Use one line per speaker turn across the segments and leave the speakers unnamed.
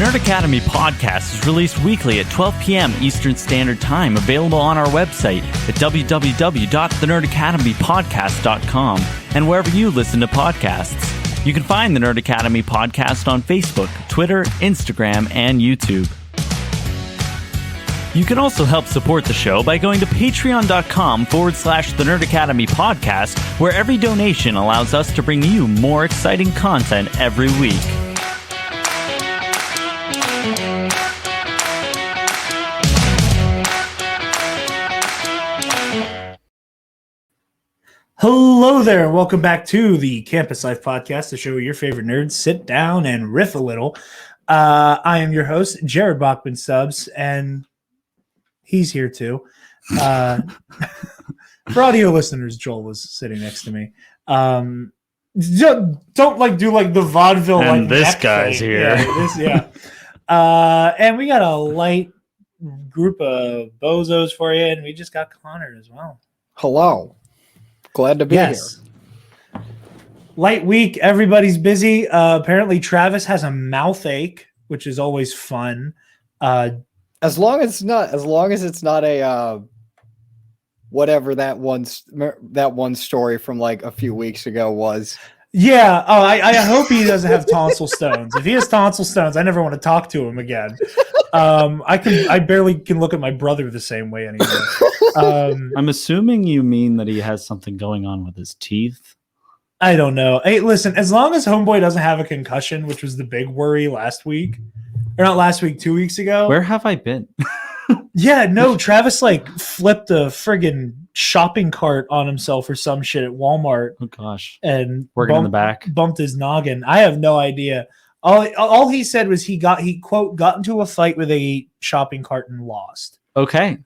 Nerd Academy podcast is released weekly at 12 p.m. Eastern Standard Time, available on our website at www.thenerdacademypodcast.com and wherever you listen to podcasts. You can find the Nerd Academy podcast on Facebook, Twitter, Instagram, and YouTube. You can also help support the show by going to patreon.com/The Nerd Academy podcast, where every donation allows us to bring you more exciting content every week.
Hello there, and welcome back to the Campus Life Podcast, the show where your favorite nerds sit down and riff a little. I am your host, Jared Bachman-Stubbs, and he's here too. For audio listeners, Joel was sitting next to me. Don't do the vaudeville
and this
neck
guy's
thing.
here.
And we got a light group of bozos for you, and we just got Conor as well.
Hello. Glad to be here.
Light week. Everybody's busy. Apparently, Travis has a mouth ache, which is always fun.
As long as it's not a whatever that one story from like a few weeks ago was.
Yeah. Oh, I hope he doesn't have tonsil stones. If he has tonsil stones, I never want to talk to him again. I barely can look at my brother the same way anymore.
I'm assuming you mean that he has something going on with his teeth.
I don't know. Hey, listen, as long as Homeboy doesn't have a concussion, which was the big worry last week, or not last week, 2 weeks ago.
Where have I been?
Yeah, no, Travis flipped a friggin' shopping cart on himself or some shit at Walmart.
Oh gosh.
And
working in the back.
Bumped his noggin. I have no idea. All he said was he quote got into a fight with a shopping cart and lost.
Okay.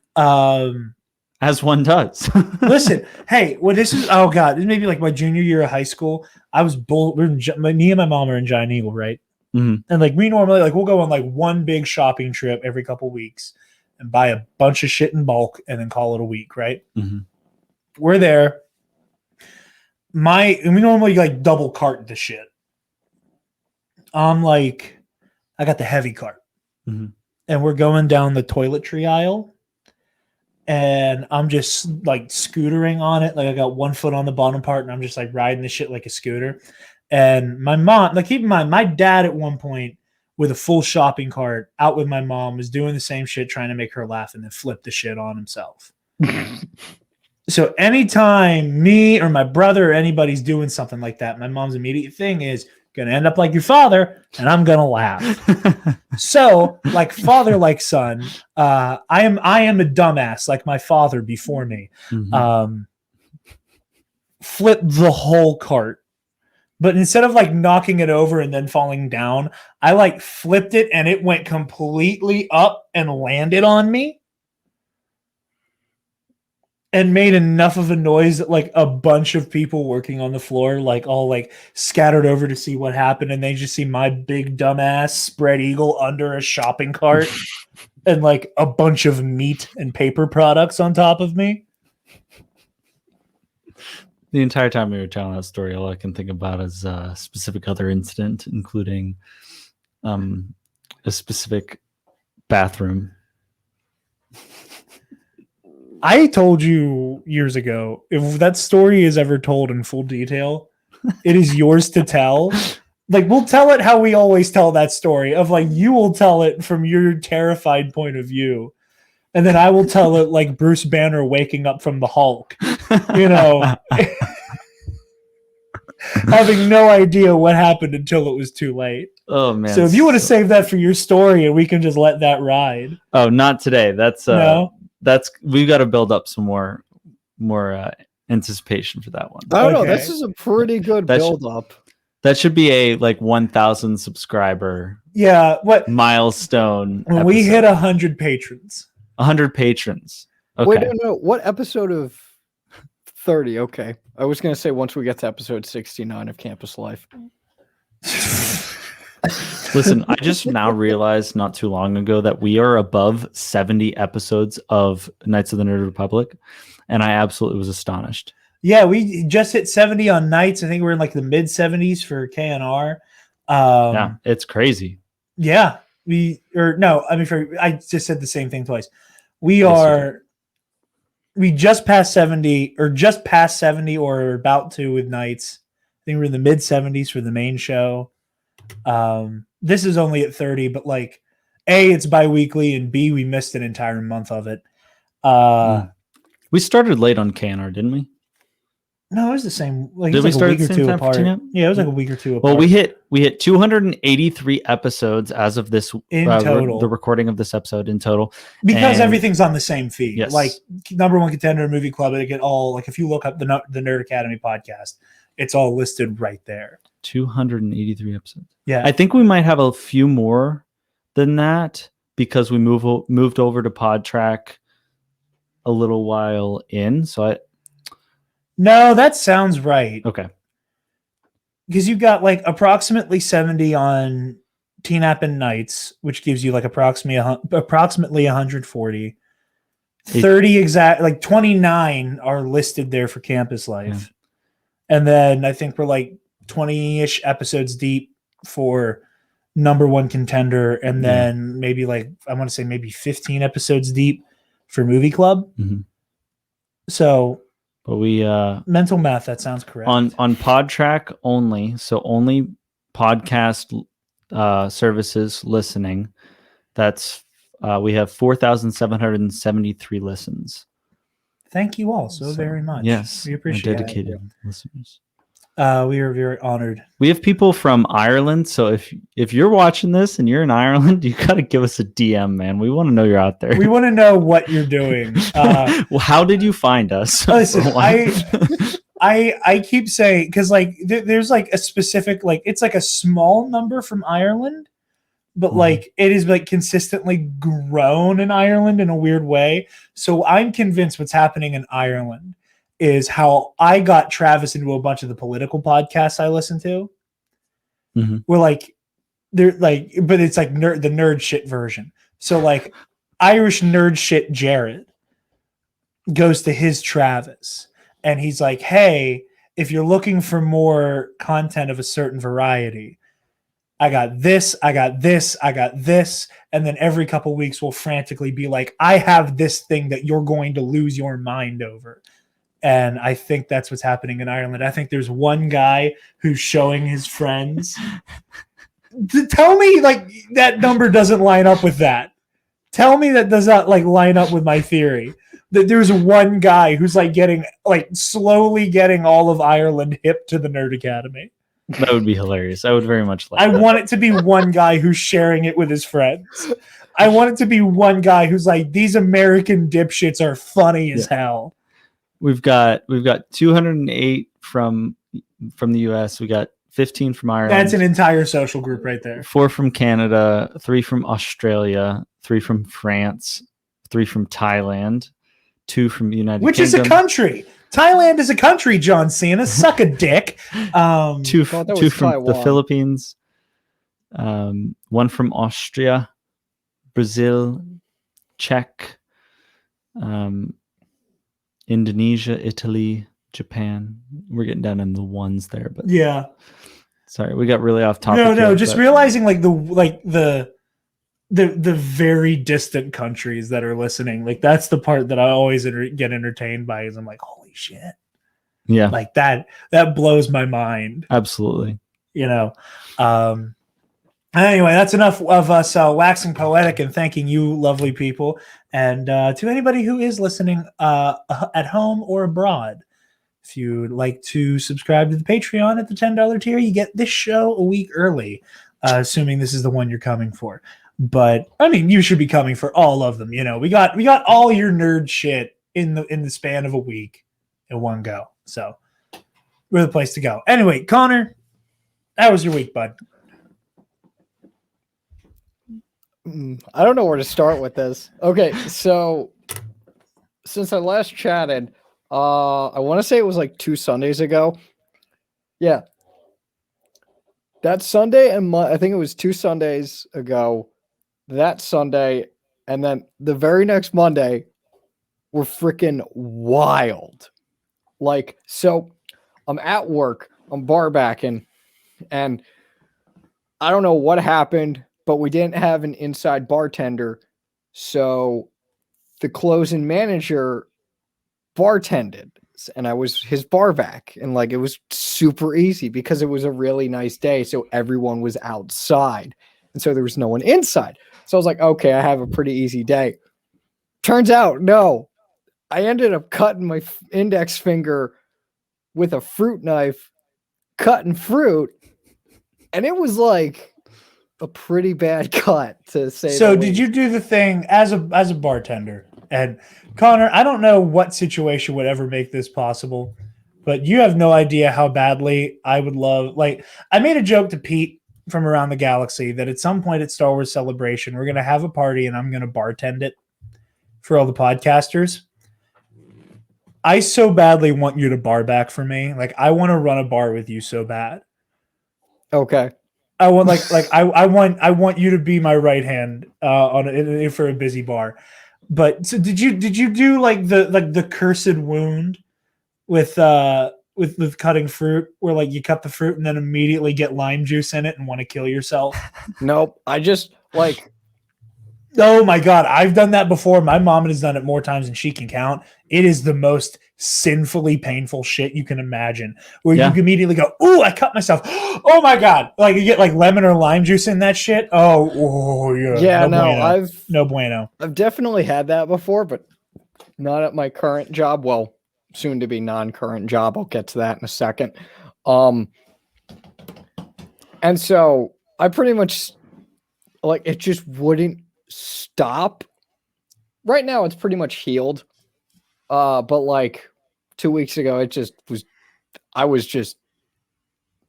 As one does.
Listen, hey, this is maybe like my junior year of high school. I was me and my mom are in Giant Eagle, right?
Mm-hmm.
And we normally we'll go on one big shopping trip every couple weeks and buy a bunch of shit in bulk and then call it a week, right?
Mm-hmm.
We're there. And we normally double cart the shit. I got the heavy cart.
Mm-hmm.
And we're going down the toiletry aisle. And I'm just scootering on it. I got 1 foot on the bottom part and I'm just riding the shit like a scooter. And my mom, keep in mind, my dad at one point with a full shopping cart out with my mom was doing the same shit, trying to make her laugh and then flip the shit on himself. So anytime me or my brother or anybody's doing something like that, my mom's immediate thing is going to end up like your father and I'm going to laugh. So father, like son, I am a dumbass like my father before me.
Mm-hmm.
Flip the whole cart. But instead of knocking it over and then falling down, I flipped it and it went completely up and landed on me. And made enough of a noise that a bunch of people working on the floor all scattered over to see what happened, and they just see my big dumbass spread eagle under a shopping cart and a bunch of meat and paper products on top of me.
The entire time we were telling that story, all I can think about is a specific other incident, including a specific bathroom.
I told you years ago, if that story is ever told in full detail, it is yours to tell. We'll tell it how we always tell that story of you will tell it from your terrified point of view. And then I will tell it like Bruce Banner waking up from the Hulk, having no idea what happened until it was too late.
Oh man!
So if you want to save that for your story, and we can just let that ride.
Oh, not today. That's we've got to build up some more anticipation for that one.
I don't know. This is a pretty good build up.
That should be a 1,000 subscriber.
Yeah. What
milestone?
When we hit 100 patrons.
100 patrons. Okay.
Wait, no. What episode of 30? Okay. I was going to say once we get to episode 69 of Campus Life.
Listen, I just now realized not too long ago that we are above 70 episodes of Knights of the Nerd Republic, and I absolutely was astonished.
Yeah, we just hit 70 on Knights. I think we're in the mid 70s for KNR.
Yeah, it's crazy.
Yeah. I just said the same thing twice. We just passed 70 or about to with nights. I think we're in the mid 70s for the main show. This is only at 30, but like A, it's bi-weekly, and B, we missed an entire month of it.
We started late on Conor, didn't we?
No, it was the same. Like,
Did
it was
we
like
start
a week
at
or
the same
two
time for
apart.
TNAP?
Yeah, it was like a week or two apart.
Well, we hit 283 episodes as of this
in total.
the recording of this episode in total,
because
and
everything's on the same feed.
Yes.
Like Number One Contender, Movie Club, they get all, like, if you look up the Nerd Academy podcast, it's all listed right there.
283 episodes.
Yeah,
I think we might have a few more than that because we moved over to PodTrack a little while in. So
no, that sounds right.
Okay.
Because you've got like approximately 70 on TNAP and Nights, which gives you like approximately 140. 30 exact, like 29 are listed there for Campus Life. Yeah. And then I think we're like 20-ish episodes deep for Number One Contender. And then maybe like, I want to say maybe 15 episodes deep for Movie Club.
Mm-hmm.
So...
But we
mental math, that sounds correct.
On PodTrack only, so only podcast services listening. That's we have 4,773 listens.
Thank you all so very much.
Yes,
we appreciate
dedicated listeners.
We are very honored.
We have people from Ireland, so if you're watching this and you're in Ireland, you got to give us a DM, man. We want to know you're out there.
We want to know what you're doing.
Well, how did you find us?
Listen, I keep saying, because like there's like a specific, like, it's like a small number from Ireland, but like it is like consistently grown in Ireland in a weird way. So I'm convinced what's happening in Ireland is how I got Travis into a bunch of the political podcasts I listen to.
Mm-hmm.
We're like, they're like, but it's like the nerd shit version. So like Irish nerd shit Jared goes to his Travis and he's like, hey, if you're looking for more content of a certain variety, I got this, I got this, I got this. And then every couple weeks we'll frantically be like, I have this thing that you're going to lose your mind over. And I think that's what's happening in Ireland. I think there's one guy who's showing his friends. Tell me like that number doesn't line up with that. Tell me that does not like line up with my theory. That there's one guy who's like slowly getting all of Ireland hip to the Nerd Academy.
That would be hilarious. I would very much like
I
that.
want it to be one guy who's sharing it with his friends. I want it to be one guy who's like, these American dipshits are funny as hell.
We've got 208 from the US. We got 15 from Ireland.
That's an entire social group right there.
4 from Canada, 3 from Australia, 3 from France, 3 from Thailand, 2 from the United
Which
Kingdom.
is a country. Thailand is a country, John Cena. Suck a dick.
2 from the Philippines, 1 from Austria, Brazil, Czech, Indonesia, Italy, Japan. We're getting down in the ones there, but
yeah.
Sorry, we got really off topic.
No, just realizing like the very distant countries that are listening. Like that's the part that I always get entertained by. Is I'm like, holy shit.
Yeah,
like that blows my mind.
Absolutely.
You know. Anyway, that's enough of us waxing poetic and thanking you, lovely people. And to anybody who is listening at home or abroad, if you'd like to subscribe to the Patreon at the $10 tier, you get this show a week early, assuming this is the one you're coming for. But I mean, you should be coming for all of them. You know, we got all your nerd shit in the span of a week in one go. So we're the place to go. Anyway, Connor, how was your week, bud?
I don't know where to start with this. Okay, so since I last chatted, I want to say it was like 2 Sundays ago. Yeah. That Sunday and I think it was 2 Sundays ago, that Sunday, and then the very next Monday were freaking wild. Like, so I'm at work, I'm bar backing, and I don't know what happened. but we didn't have an inside bartender. So the closing manager bartended, and I was his bar back. And like, it was super easy because it was a really nice day. So everyone was outside. And so there was no one inside. So I was like, okay, I have a pretty easy day. Turns out, no, I ended up cutting my index finger with a fruit knife, cutting fruit. And it was like a pretty bad cut, to say.
So did you do the thing as a bartender? And Connor, I don't know what situation would ever make this possible, but you have no idea how badly I would love. Like, I made a joke to Pete from around the galaxy that at some point at Star Wars Celebration, we're going to have a party and I'm going to bartend it for all the podcasters. I so badly want you to bar back for me. Like, I want to run a bar with you so bad.
Okay.
I want I want you to be my right hand for a busy bar. But so did you do like the cursed wound with cutting fruit, where like you cut the fruit and then immediately get lime juice in it and want to kill yourself?
Nope. I just like,
oh my God, I've done that before. My mom has done it more times than she can count. It is the most sinfully painful shit you can imagine, where you immediately go, "Ooh, I cut myself. Oh my God." Like, you get like lemon or lime juice in that shit. Oh yeah.
Yeah,
No bueno.
I've definitely had that before, but not at my current job. Well, soon to be non-current job. I'll get to that in a second. And so I pretty much, like, it just wouldn't stop. Right now it's pretty much healed. But like 2 weeks ago, it just was, I was just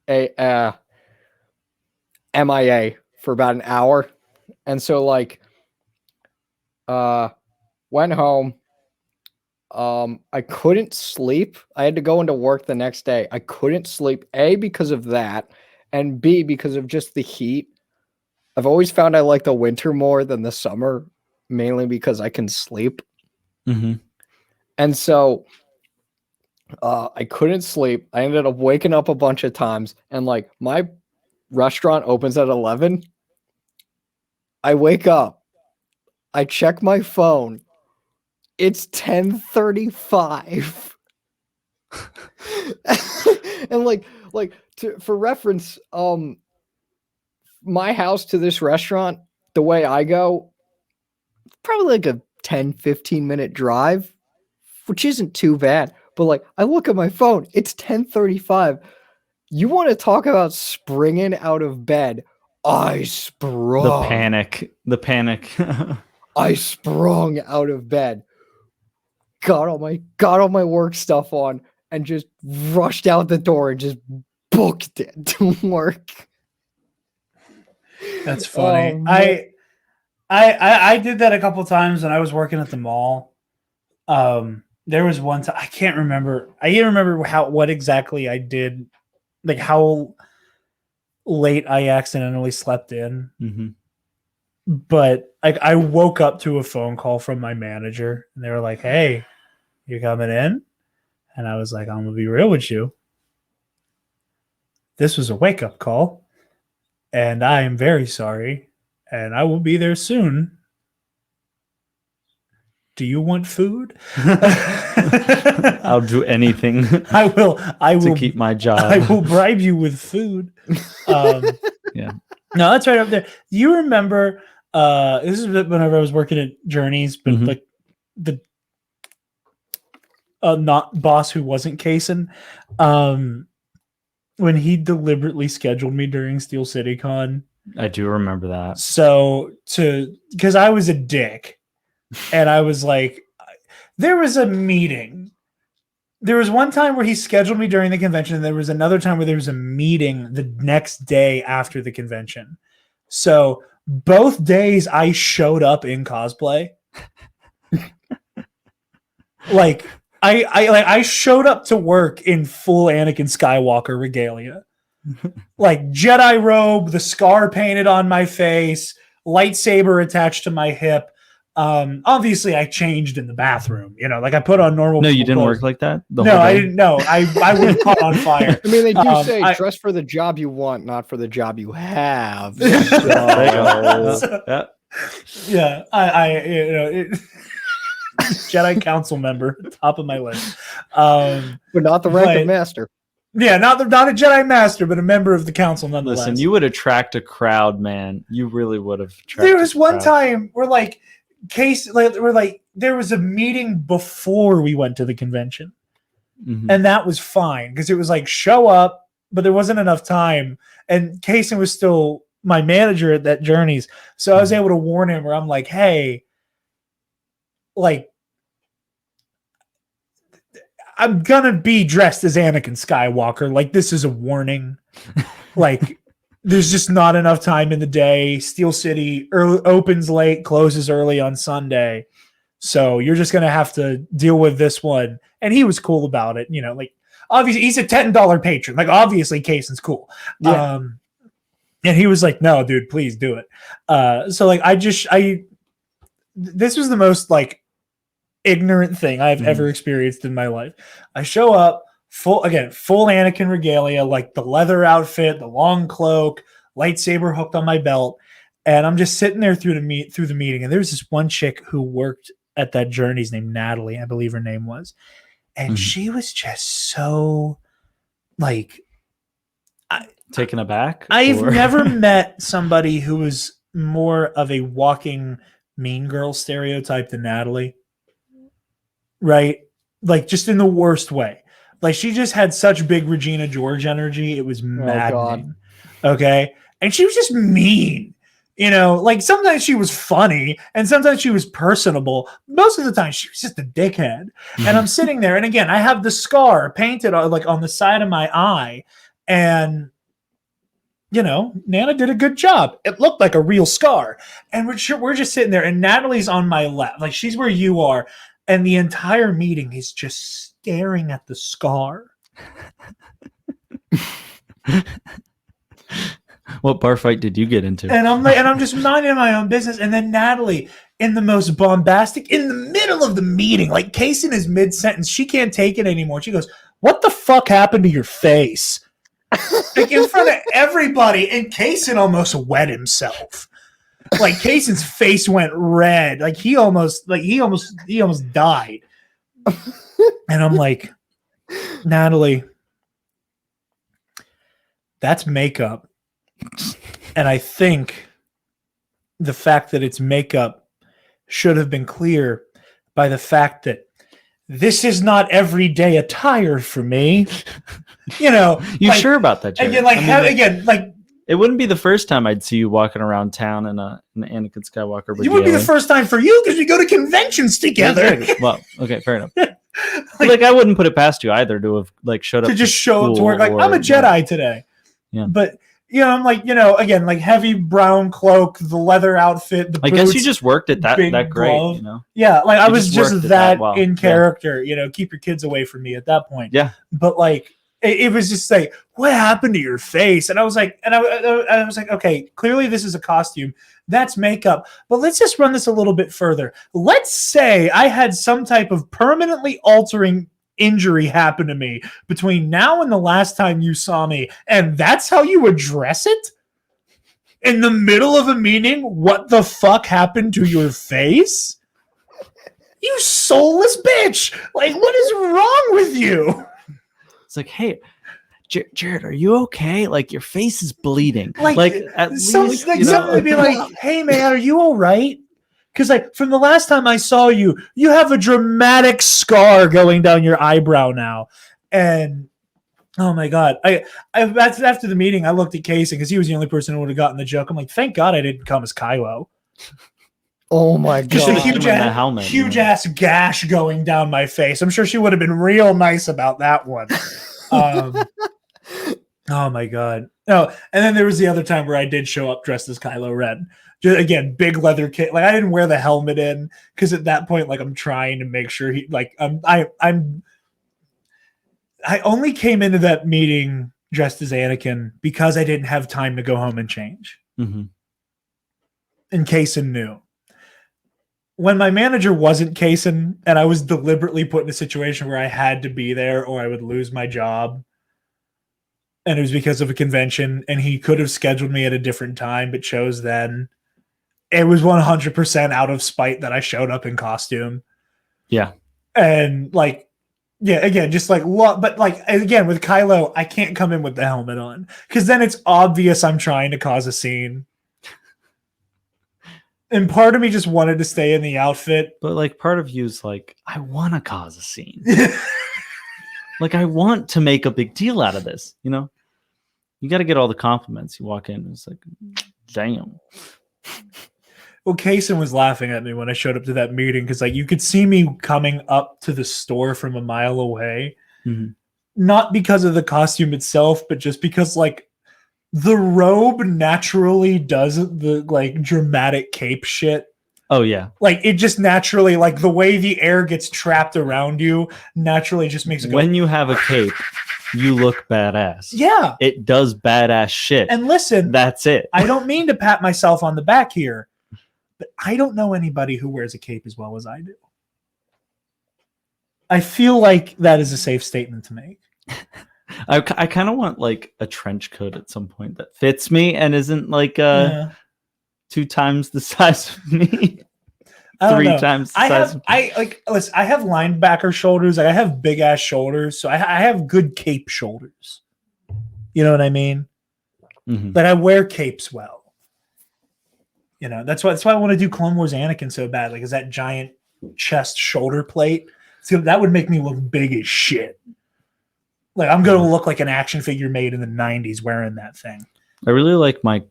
MIA for about an hour. And so like, went home. I couldn't sleep. I had to go into work the next day. I couldn't sleep, A, because of that, and B, because of just the heat. I've always found I like the winter more than the summer, mainly because I can sleep.
Mm-hmm.
And so I couldn't sleep. I ended up waking up a bunch of times, and like, my restaurant opens at 11. I wake up. I check my phone. It's 10:35. And for reference, my house to this restaurant, the way I go, probably like a 10-15 minute drive, which isn't too bad. But like, I look at my phone, it's 10:35. You want to talk about springing out of bed? I sprung.
The panic.
I sprung out of bed, got all my work stuff on, and just rushed out the door and just booked it to work.
That's funny. I did that a couple times when I was working at the mall. There was one time, I can't remember. I can't remember what exactly I did, like how late I accidentally slept in.
Mm-hmm.
But I woke up to a phone call from my manager, and they were like, "Hey, you coming in?" And I was like, "I'm gonna be real with you. This was a wake-up call, and I am very sorry, and I will be there soon. Do you want food?"
I'll do anything.
I will
to keep my job.
I will bribe you with food.
Yeah.
No, that's right up there. You remember? This is whenever I was working at Journeys, but
Mm-hmm.
like the not boss who wasn't Kaysen, when he deliberately scheduled me during Steel City Con.
I do remember that.
So because I was a dick, and I was like, there was a meeting. There was one time where he scheduled me during the convention, and there was another time where there was a meeting the next day after the convention. So both days I showed up in cosplay. Like I showed up to work in full Anakin Skywalker regalia. Like Jedi robe, the scar painted on my face, lightsaber attached to my hip, Obviously I changed in the bathroom, you know, like I put on normal.
No, you didn't
clothes.
work like that?
No, I didn't know. I would have caught on fire.
I mean, they do say dress for the job you want, not for the job you have.
There you go.
So-
Yeah.
Yeah, Jedi Council member, top of my list.
But not the rank
But-
of master.
Yeah, not a Jedi Master, but a member of the council nonetheless.
Listen, you would attract a crowd, man. You really would have.
There was one time where there was a meeting before we went to the convention, and that was fine because it was like show up, but there wasn't enough time, and Kaysen was still my manager at that Journeys, so I was able to warn him where I'm like, hey, like, I'm gonna be dressed as Anakin Skywalker. Like, this is a warning. Like, there's just not enough time in the day. Steel City opens late, closes early on Sunday. So you're just gonna have to deal with this one. And he was cool about it. You know, like, obviously he's a $10 patron. Like, obviously Kaysen's cool.
Yeah.
And he was like, no, dude, please do it. So like, this was the most like ignorant thing I've ever experienced in my life. I show up full Anakin regalia, like the leather outfit, the long cloak, lightsaber hooked on my belt, and I'm just sitting there through the meeting. And there was this one chick who worked at that Journeys named Natalie, I believe her name was, and she was just so like
taken aback.
I've never met somebody who was more of a walking mean girl stereotype than Natalie. Right? Like, just in the worst way. Like, she just had such big Regina George energy. It was maddening. Okay? And she was just mean. You know, like, sometimes she was funny and sometimes she was personable. Most of the time, she was just a dickhead. And I'm sitting there, and again, I have the scar painted like on the side of my eye. And, you know, Nana did a good job. It looked like a real scar. And we're just sitting there, and Natalie's on my left. Like, she's where you are. And the entire meeting is just staring at the scar.
What bar fight did you get into?
And I'm just minding my own business. And then Natalie, in the most bombastic, in the middle of the meeting, like Kaysen is mid-sentence, she can't take it anymore. She goes, "What the fuck happened to your face?" Like, in front of everybody, and Kaysen almost wet himself. Like, Kaysen's face went red. Like, he almost died. And I'm like, Natalie, that's makeup. And I think the fact that it's makeup should have been clear by the fact that this is not everyday attire for me. You know,
you like, sure about that, Jared?
Again,
it wouldn't be the first time I'd see you walking around town in an Anakin Skywalker regalia.
It would be the first time for you because we go to conventions together.
Exactly. Well, okay, fair enough. like I wouldn't put it past you either to have like showed up
to just show up to work. Like, I'm a Jedi today.
Yeah.
But you know, I'm like, you know, again, like heavy brown cloak, the leather outfit, the boots,
I guess you just worked it that great,
glove.
You know.
Yeah, like I was just that
well.
in character. You know, keep your kids away from me at that point.
Yeah.
But like, it was just like, what happened to your face? And I was like, I was like, okay, clearly this is a costume. That's makeup. But let's just run this a little bit further. Let's say I had some type of permanently altering injury happen to me between now and the last time you saw me, and that's how you address it? In the middle of a meeting, what the fuck happened to your face? You soulless bitch! Like, what is wrong with you?
It's like, hey, Jared, are you okay? Like, your face is bleeding.
Like
at least,
something to be like, hey man, are you all right? Because like from the last time I saw you, you have a dramatic scar going down your eyebrow now, and oh my god, I after the meeting, I looked at Kaysen because he was the only person who would have gotten the joke. I'm like, thank God I didn't come as Kylo.
Oh my god!
Just a huge ass gash going down my face. I'm sure she would have been real nice about that one. Oh my god! No, and then there was the other time where I did show up dressed as Kylo Ren. Just, again, big leather kit. Like I didn't wear the helmet in because at that point, like I'm trying to make sure he like I only came into that meeting dressed as Anakin because I didn't have time to go home and change.
Mm-hmm.
In case I knew. when my manager wasn't Kaysen and I was deliberately put in a situation where I had to be there or I would lose my job, and it was because of a convention, and he could have scheduled me at a different time but chose then, it was 100% out of spite that I showed up in costume.
Yeah.
And like, yeah, again, just like, but like, again, with Kylo, I can't come in with the helmet on because then it's obvious I'm trying to cause a scene. And part of me just wanted to stay in the outfit.
But like part of you's like, I want to cause a scene. Like I want to make a big deal out of this, you know? You got to get all the compliments. You walk in and it's like, damn.
Well, Kaysen was laughing at me when I showed up to that meeting because like you could see me coming up to the store from a mile away.
Mm-hmm.
Not because of the costume itself, but just because like the robe naturally does the like dramatic cape shit.
Oh yeah.
Like it just naturally, like the way the air gets trapped around you naturally just makes it go.
When you have a cape, you look badass.
Yeah.
It does badass shit.
And listen,
that's it.
I don't mean to pat myself on the back here, but I don't know anybody who wears a cape as well as I do. I feel like that is a safe statement to make.
I kind of want like a trench coat at some point that fits me and isn't like 2 times the size of me. 3 times the size of me.
I have linebacker shoulders. Like I have big ass shoulders, so I have good cape shoulders. You know what I mean?
Mm-hmm.
But I wear capes well. You know, that's why I want to do Clone Wars Anakin so bad. Like, is that giant chest shoulder plate? So that would make me look big as shit. Like I'm gonna look like an action figure made in the 90s wearing that thing.
I really like my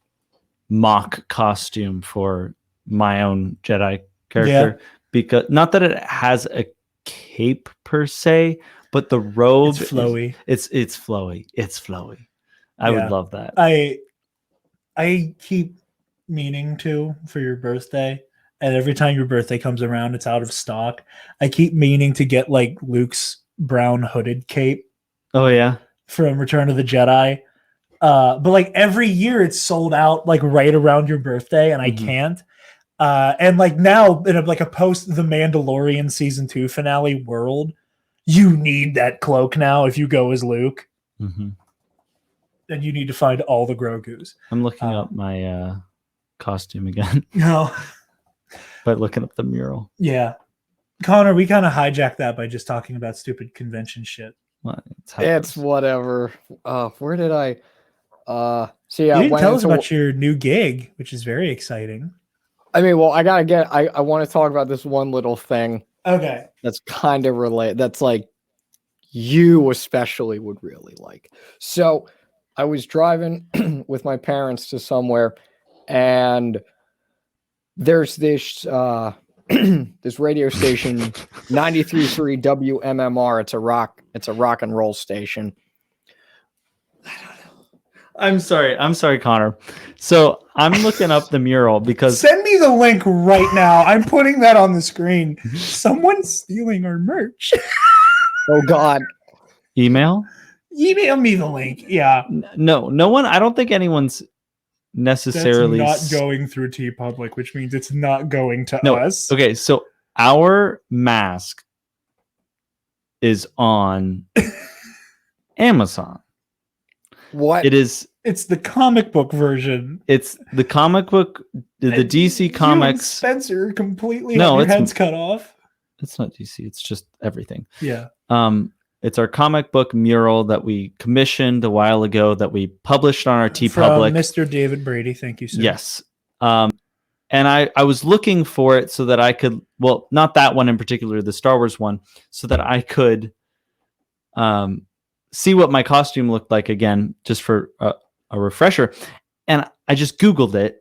mock costume for my own Jedi character because not that it has a cape per se, but the robe
it's flowy.
It's flowy. It's flowy. I would love that.
I keep meaning to for your birthday, and every time your birthday comes around, it's out of stock. I keep meaning to get like Luke's brown hooded cape.
Oh yeah,
from Return of the Jedi. But like every year it's sold out like right around your birthday, and I can't. And like now in a post The Mandalorian season 2 finale world, you need that cloak now if you go as Luke.
Mm-hmm.
And you need to find all the Grogus.
I'm looking up my costume again.
No.
By looking up the mural.
Yeah. Connor, we kind of hijacked that by just talking about stupid convention shit.
Well,
it's whatever. Where did I see?
You didn't tell us about your new gig, which is very exciting.
I mean, well, I want to talk about this one little thing.
Okay.
That's kind of related. That's like you especially would really like. So I was driving with my parents to somewhere, and there's this this radio station 93.3 WMMR. It's a rock and roll station.
I don't know.
I'm sorry, Connor. So I'm looking up the mural because
send me the link right now. I'm putting that on the screen. Someone's stealing our merch.
Oh God.
Email
me the link. Yeah.
No one. I don't think anyone's necessarily
that's not going through TeePublic, which means it's not going to us.
Okay, so our mask is on Amazon.
What?
It is.
It's the comic book version.
It's the comic book, the DC Comics.
Spencer completely have your heads cut off.
It's not DC. It's just everything.
Yeah.
It's our comic book mural that we commissioned a while ago that we published on our TeePublic.
Mr. David Brady. Thank you, sir.
Yes. And I was looking for it so that I could, well, not that one in particular, the Star Wars one, so that I could see what my costume looked like again, just for a refresher. And I just Googled it,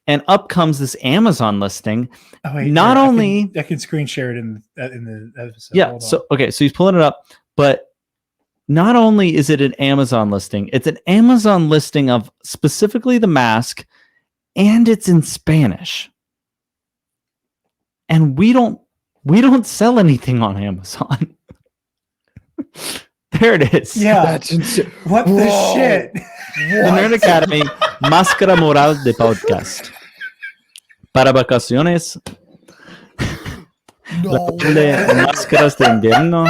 and up comes this Amazon listing.
Oh, wait,
not only
I can screen share it in the episode.
Yeah. So he's pulling it up, but not only is it an Amazon listing, it's an Amazon listing of specifically the mask, and it's in Spanish. And we don't sell anything on Amazon. There it is.
Yeah.
That's insane.
What the shit?
The Nerd Academy, Máscara Moral de Podcast. Para vacaciones.
No.
Máscaras de invierno,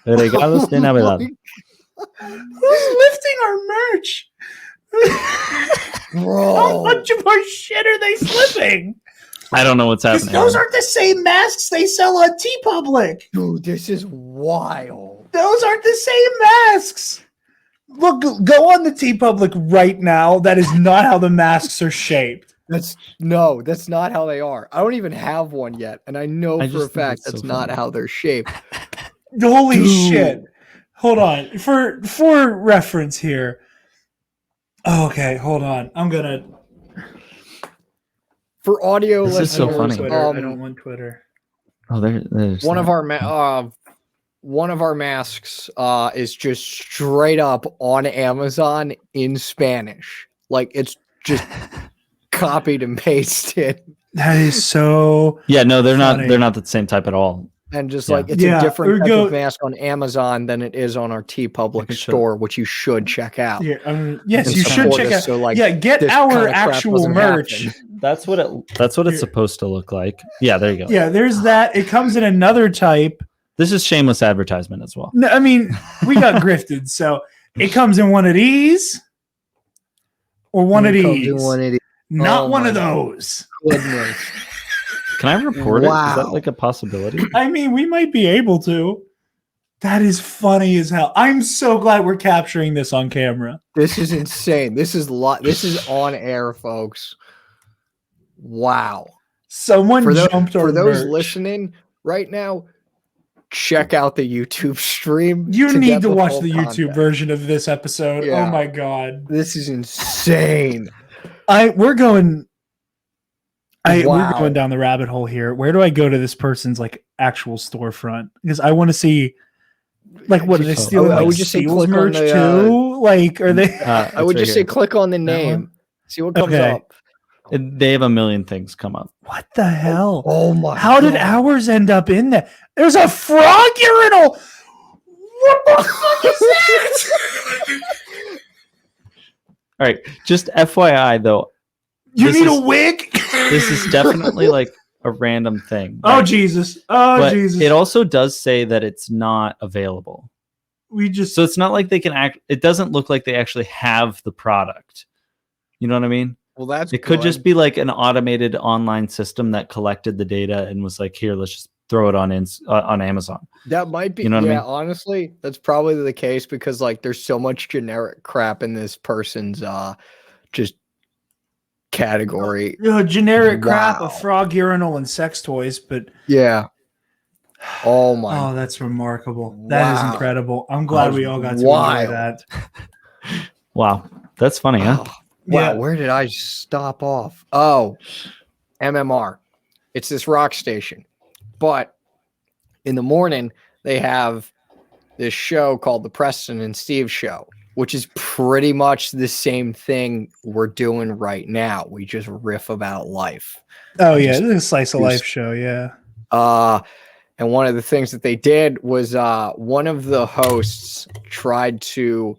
regalos de Navidad.
Who's lifting our merch? How
Bro.
much of our shit are they slipping?
I don't know what's
Because
happening.
those aren't the same masks they sell on TeePublic.
Dude, this is wild.
Those aren't the same masks. Look, go on the TeePublic right now. That is not how the masks are shaped.
That's not how they are. I don't even have one yet, and I know
I
for a
just think
fact
it's
that's
so
not
funny.
how they're shaped.
Holy
Dude.
shit. Hold on. For reference here. Okay, hold on. I'm gonna
For audio
This is so
listeners,
funny.
Twitter. I don't want Twitter.
Oh, there's
one
that.
of our masks is just straight up on Amazon in Spanish. Like it's just copied and pasted.
That is so
Yeah, no, they're
funny.
not. They're not the same type at all.
And just
Yeah.
like it's
Yeah,
a different
or
type
go-
of mask on Amazon than it is on our TeePublic
It's a-
store, which you should check out.
Yeah, yes,
And
you should
support
check
us
out.
so, like,
yeah, get
this
our
kinda crap
actual
doesn't
merch.
happen.
That's what it's
Here.
supposed to look like. Yeah, there you go.
Yeah, there's that. It comes in another type.
This is shameless advertisement as well.
No, I mean, we got grifted, so it comes in one of these or one of
It comes in
these.
one of these.
Not
Oh
one
my
of those.
Goodness.
Can I report it? Is
Wow.
that like a possibility?
I mean, we might be able to. That is funny as hell. I'm so glad we're capturing this on camera.
This is insane. This is on air, folks. Wow.
Someone
For
jumped our
those
merch.
listening right now, check out the YouTube stream.
You need
get
to
the
watch
full
the YouTube
context.
version of this episode.
Yeah.
Oh my god.
This is insane.
We're going
Wow.
we're going down the rabbit hole here. Where do I go to this person's like actual storefront? Because I want to see like what are they
Just-
stealing?
I
Like
would just say
Steel's
click on
merch
the,
too? Like are they
I would just say click on the name. See what comes
Okay.
up.
They have a million things come up.
what the hell?
Oh my
How did
God.
ours end up in there? There's a frog urinal. What the fuck is that?
All right, just FYI though,
You
This
need
is-
a wig?
this is definitely like a random thing.
Oh
right?
Jesus. Oh
But
Jesus.
it also does say that it's not available.
we just
So it's not like they can act. It doesn't look like they actually have the product. You know what I mean?
Well, that's
It could
good.
just be like an automated online system that collected the data and was like, here, let's just throw it on Amazon.
That might be,
You know what I
yeah,
mean?
honestly, that's probably the case because like there's so much generic crap in this person's just category.
generic crap
Wow.
of frog urinal and sex toys, but
Yeah. Oh my.
oh, that's remarkable. That is
Wow.
incredible. I'm glad
That's
we all got to
wild.
enjoy that.
Wow, that's funny, huh?
Oh, wow,
Yeah.
where did I stop off? Oh, MMR. It's this rock station. But in the morning, they have this show called the Preston and Steve Show, which is pretty much the same thing we're doing right now. We just riff about life.
Oh yeah,
Just
this is a slice of
do
life
s-
show. Yeah.
And one of the things that they did was one of the hosts tried to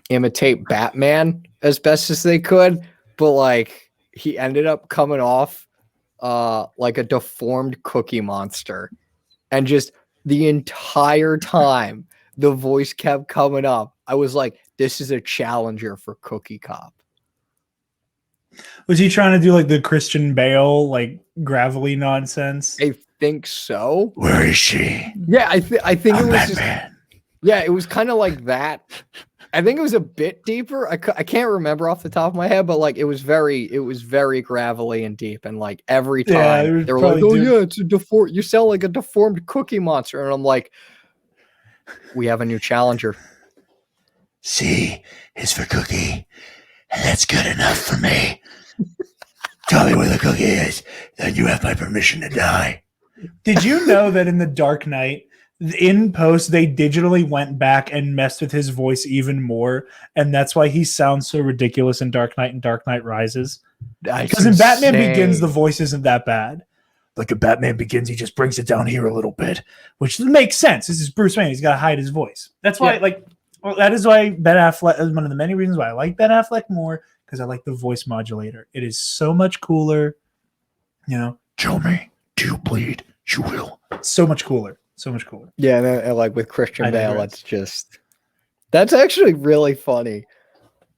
imitate Batman as best as they could, but like he ended up coming off like a deformed Cookie Monster, and just the entire time the voice kept coming up. I was like, this is a challenger for Cookie Cop.
Was he trying to do like the Christian Bale, like gravelly nonsense?
I think so.
Where is she?
Yeah, I think it was just, yeah, it was kind of like that. I think it was a bit deeper. I can't remember off the top of my head, but like it was very gravelly and deep, and like every
Yeah, it
time
was
they were like,
probably
"Oh
doing-
yeah, it's a deformed. You sound like a deformed Cookie Monster," and I'm like, "We have a new challenger."
C is for cookie, and that's good enough for me. Tell me where the cookie is, then you have my permission to die.
Did you know that in the Dark Knight, in post, they digitally went back and messed with his voice even more, and that's why he sounds so ridiculous in Dark Knight and Dark Knight Rises? Because in Batman Begins, the voice isn't that bad. Like in Batman Begins, he just brings it down here a little bit, which makes sense. This is Bruce Wayne; he's got to hide his voice. That's why, that is why Ben Affleck is one of the many reasons why I like Ben Affleck more, because I like the voice modulator. It is so much cooler. You know,
Show me. to bleed, you will.
So much cooler. So much cooler.
Yeah, and like with Christian
I
Bale,
digress.
that's actually really funny.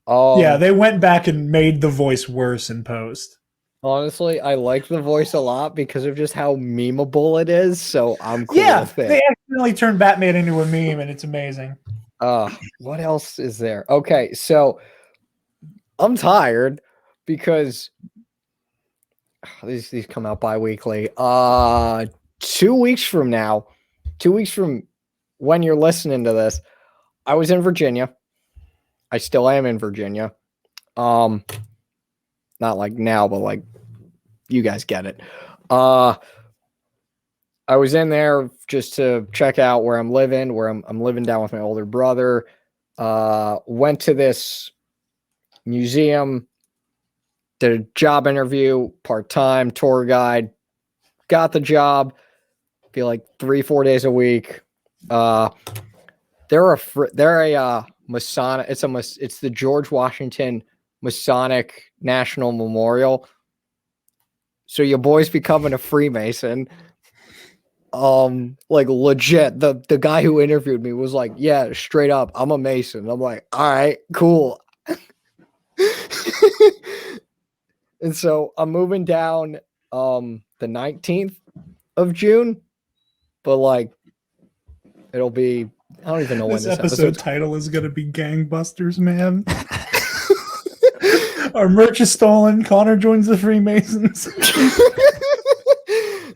Yeah, they went back and made the voice worse in post.
Honestly, I like the voice a lot because of just how memeable it is. So I'm cool
Yeah,
with it.
they accidentally turned Batman into a meme, and it's amazing.
What else is there? Okay, so I'm tired because these come out bi-weekly. 2 weeks from now, 2 weeks from when you're listening to this, I was in Virginia. I still am in Virginia. Not like now, but like you guys get it. I was in there just to check out where I'm living, where I'm living down with my older brother. Went to this museum, did a job interview, part-time tour guide, got the job. Feel like 3-4 days a week. They're a Masonic. It's the George Washington Masonic National Memorial. So your boy's becoming a Freemason. Like legit. The guy who interviewed me was like, yeah, straight up, I'm a Mason. I'm like, all right, cool. And so I'm moving down the 19th of June, but like it'll be, I don't even know when
This episode title is going to be Gangbusters, man. Our merch is stolen. Connor joins the Freemasons.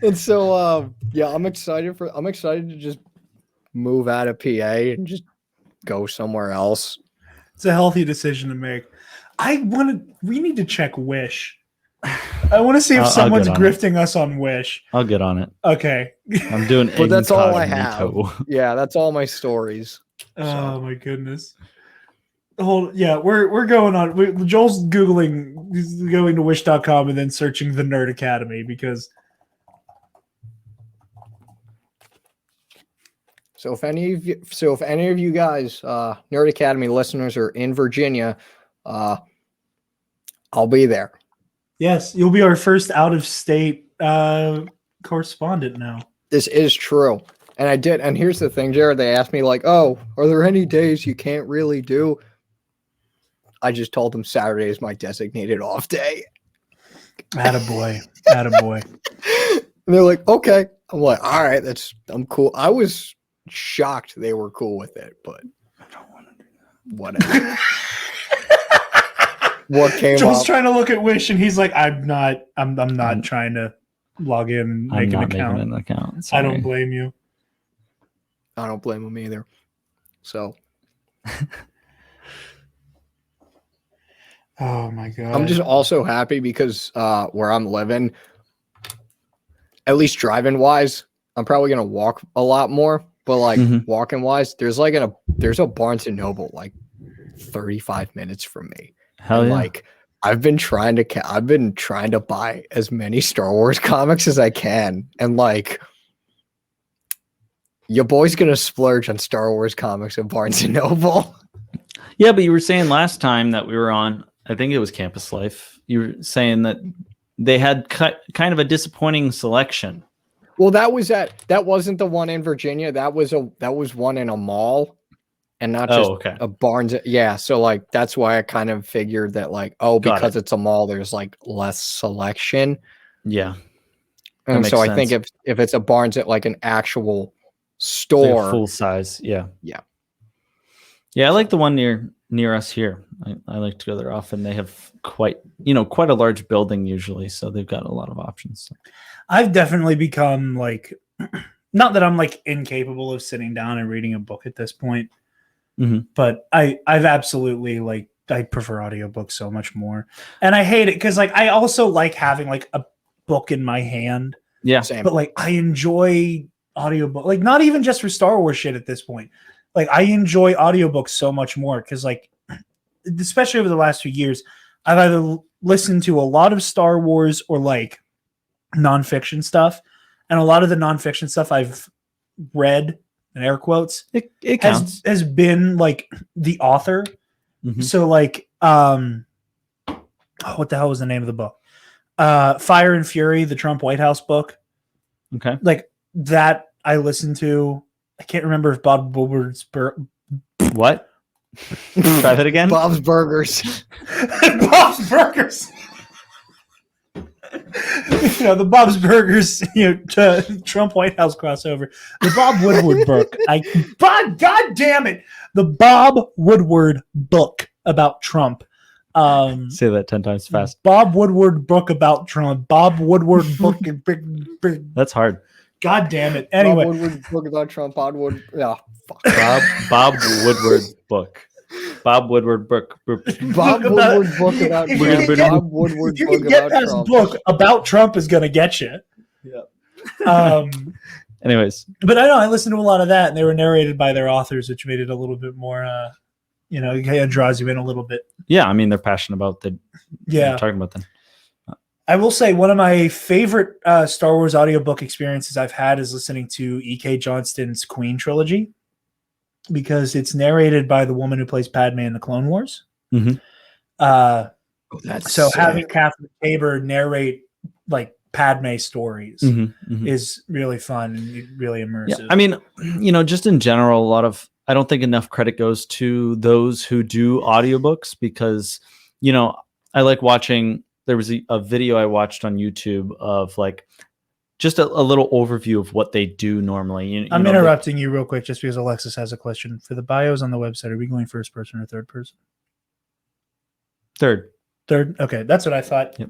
And so yeah, I'm excited to just move out of PA and just go somewhere else.
It's a healthy decision to make. We need to check Wish. I want to see if someone's grifting us on Wish.
I'll get on it.
Okay.
I'm doing
But that's all I have.
incognito.
Yeah, that's all my stories.
Oh my goodness. Yeah, we're going on. Joel's Googling, he's going to wish.com and then searching the Nerd Academy because.
So if any of you guys, Nerd Academy listeners, are in Virginia, I'll be there.
Yes, you'll be our first out-of-state correspondent now.
This is true. And I did. And here's the thing, Jared. They asked me like, oh, are there any days you can't really do? I just told them Saturday is my designated off day.
Attaboy. Attaboy.
And they're like, okay. I'm like, all right, I'm cool. I was shocked they were cool with it, but
I don't want to do that.
Whatever. What came
Joel's
up?
trying to look at Wish and he's like, I'm not trying to log in and make an account.
Making an account.
I don't blame you.
I don't blame him either. So
oh my god.
I'm just also happy because where I'm living, at least driving wise, I'm probably gonna walk a lot more. But like walking wise, there's a Barnes and Noble like 35 minutes from me.
Hell
and
yeah.
Like I've been trying to buy as many Star Wars comics as I can, and like your boy's gonna splurge on Star Wars comics at Barnes and Noble.
Yeah, but you were saying last time that we were on, I think it was Campus Life, you were saying that they had kind of a disappointing selection.
Well, that wasn't the one in Virginia. That was one in a mall, and not just a Barnes. Yeah, so like that's why I kind of figured that like, because it's a mall, there's like less selection.
Yeah,
and so I think if it's a Barnes at like an actual store,
like full size, yeah.
Yeah,
I like the one near us here. I like to go there often. They have quite a large building usually, so they've got a lot of options.
I've definitely become like, not that I'm like incapable of sitting down and reading a book at this point, but I've absolutely like, I prefer audiobooks so much more. And I hate it because like I also like having like a book in my hand.
Yeah.
Same.
But like I enjoy audiobook, like not even just for Star Wars shit at this point. Like I enjoy audiobooks so much more because like, especially over the last few years, I've either listened to a lot of Star Wars or like nonfiction stuff, and a lot of the nonfiction stuff I've read, in air quotes,
it counts.
has been like the author. So like, what the hell was the name of the book? Fire and Fury, the Trump White House book.
Okay.
Like that I listened to. I can't remember if Bob Woodward's
What? Try that again.
Bob's Burgers.
Bob's Burgers. The Bob's Burgers, Trump White House crossover. The Bob Woodward book. God damn it. The Bob Woodward book about Trump.
Say that 10 times fast.
Bob Woodward book about Trump. Bob Woodward book.
That's hard.
God damn it. Anyway.
Bob Woodward book about Trump. Bob Wood. Yeah. Fuck.
Bob Woodward book. Bob Woodward book.
Bob Woodward book about Trump. Bob Woodward
You
book
can get
about
this
Trump.
book about Trump is going to get you.
Yeah. Anyways.
But I know I listened to a lot of that, and they were narrated by their authors, which made it a little bit more, it draws you in a little bit.
Yeah, I mean, they're passionate about the
Yeah.
talking about them.
I will say one of my favorite Star Wars audiobook experiences I've had is listening to E.K. Johnston's Queen trilogy, because it's narrated by the woman who plays Padme in the Clone Wars.
Mhm.
That's
So
sick.
having Catherine Tabor narrate like Padme stories is really fun and really immersive.
Yeah. I mean, just in general, I don't think enough credit goes to those who do audiobooks, because, I like watching, there was a video I watched on YouTube of like just a little overview of what they do normally.
I'm interrupting you real quick just because Alexis has a question. For the bios on the website, are we going first person or third person?
Third.
Okay, that's what I thought.
Yep.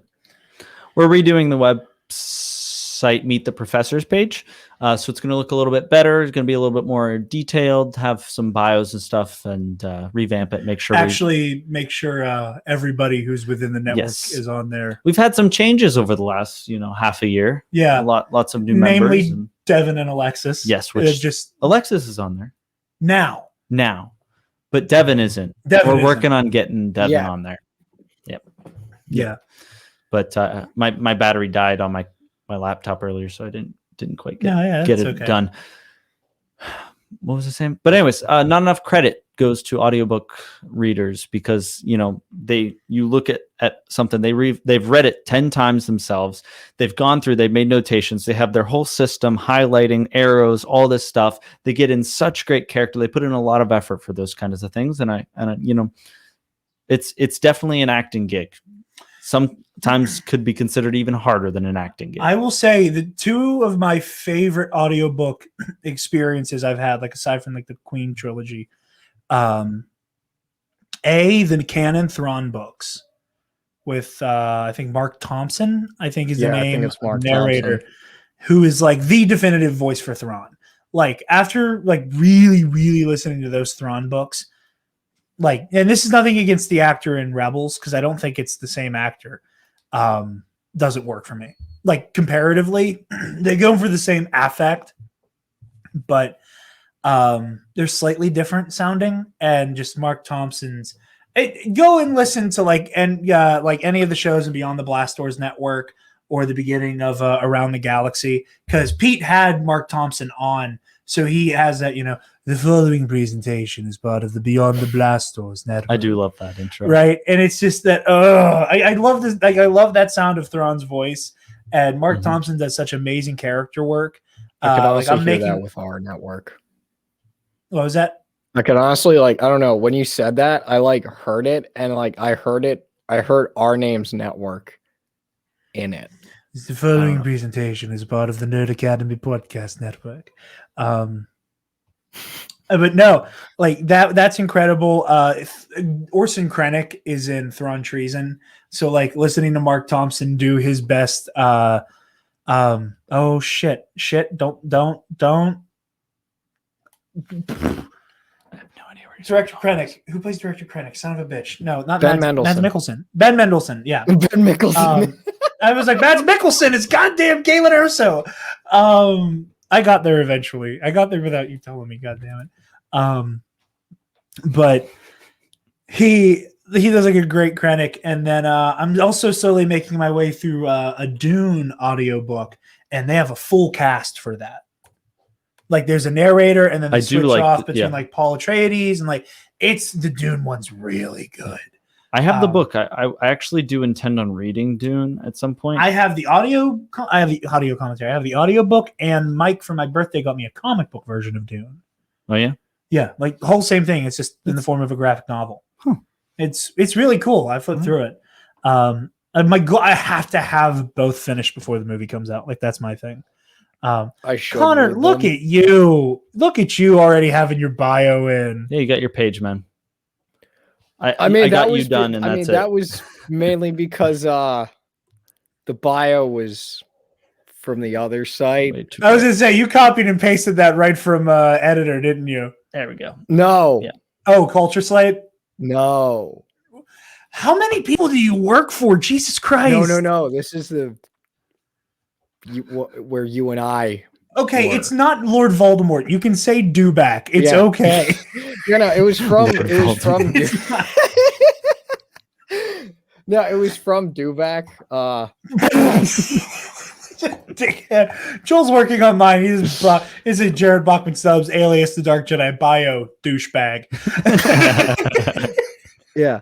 We're redoing the website Meet the Professors page. So it's going to look a little bit better. It's going to be a little bit more detailed, have some bios and stuff, and revamp it. Make sure
Make sure everybody who's within the network is on there.
We've had some changes over the last, half a year.
Yeah.
Lots of new
Namely,
members.
Devin and Alexis.
Yes, which
just
Alexis is on there
now.
But Devin isn't. We're working on getting Devin on there. Yep.
Yeah.
But my battery died on my laptop earlier, so I didn't quite get it done. What was I saying? But anyways, not enough credit goes to audiobook readers, because you look at something, they've read it 10 times themselves. They've gone through, they've made notations, they have their whole system, highlighting, arrows, all this stuff. They get in such great character. They put in a lot of effort for those kinds of things, and it's definitely an acting gig. Sometimes could be considered even harder than an acting gig.
I will say the two of my favorite audiobook experiences I've had, like aside from like the Queen trilogy, the Canon Thrawn books with I think Mark Thompson, I think is the name, narrator, who is like the definitive voice for Thrawn. Like after like really, really listening to those Thrawn books, like, and this is nothing against the actor in Rebels, because I don't think it's the same actor. Doesn't work for me. Like comparatively, they go for the same affect, but they're slightly different sounding. And just Mark Thompson's. Go and listen to like any of the shows in Beyond the Blast Doors Network or the beginning of Around the Galaxy, because Pete had Mark Thompson on, so he has that. The following presentation is part of the Beyond the Blast Doors Network.
I do love that intro,
right? And it's just that I love this. Like I love that sound of Thrawn's voice, and Mark Thompson does such amazing character work.
I could also hear that with our network.
What was that?
I could honestly, I don't know, when you said that, I heard it, and I heard our name's network in it.
The following presentation is part of the Nerd Academy Podcast Network. But no, like that's incredible. Orson Krennic is in Thrawn Treason, so like listening to Mark Thompson do his best. Shit, don't.
I have no idea where he's
Director Krennic. Who plays Director Krennic? Son of a bitch. No, not
Ben
Mads
Mendelsohn.
Mikkelsen. Ben Mendelsohn. Yeah.
Ben Mikkelsen.
I was like, Mads Mikkelsen. It's goddamn Galen Erso. I got there eventually. I got there without you telling me. God damn it. But he does like a great Krennic, and then I'm also slowly making my way through a Dune audiobook, and they have a full cast for that. Like there's a narrator, and then they switch off between like Paul Atreides, and like the Dune one's really good.
I have the book. I actually do intend on reading Dune at some point.
I have the audio. I have the audio commentary. I have the audio book, and Mike for my birthday got me a comic book version of Dune.
Oh yeah,
Yeah, like the whole same thing. It's just in the form of a graphic novel.
Huh.
It's really cool. I flipped through it. And I have to have both finished before the movie comes out. Like that's my thing.
I should.
Connor,
read
look
them.
at you! Look at you already having your bio in.
yeah. You got your page, man.
I mean,
I got
that was
you done, and
I
that's
mean,
it.
that was mainly because the bio was from the other site.
Way too
I was
quick.
gonna say you copied and pasted that right from editor, didn't you?
There we go.
No,
Yeah.
Oh, Culture Slate.
no,
How many people do you work for? Jesus Christ!
no. This is where you and I.
Okay,
Or-
it's not Lord Voldemort. You can say Dewback. It's
Yeah.
okay.
It was from.
Lord
It was from.
It's not-
No, it was from Dewback.
Dickhead. Joel's working on mine. He's a Jared Bachman Stubbs alias the Dark Jedi bio douchebag.
Yeah,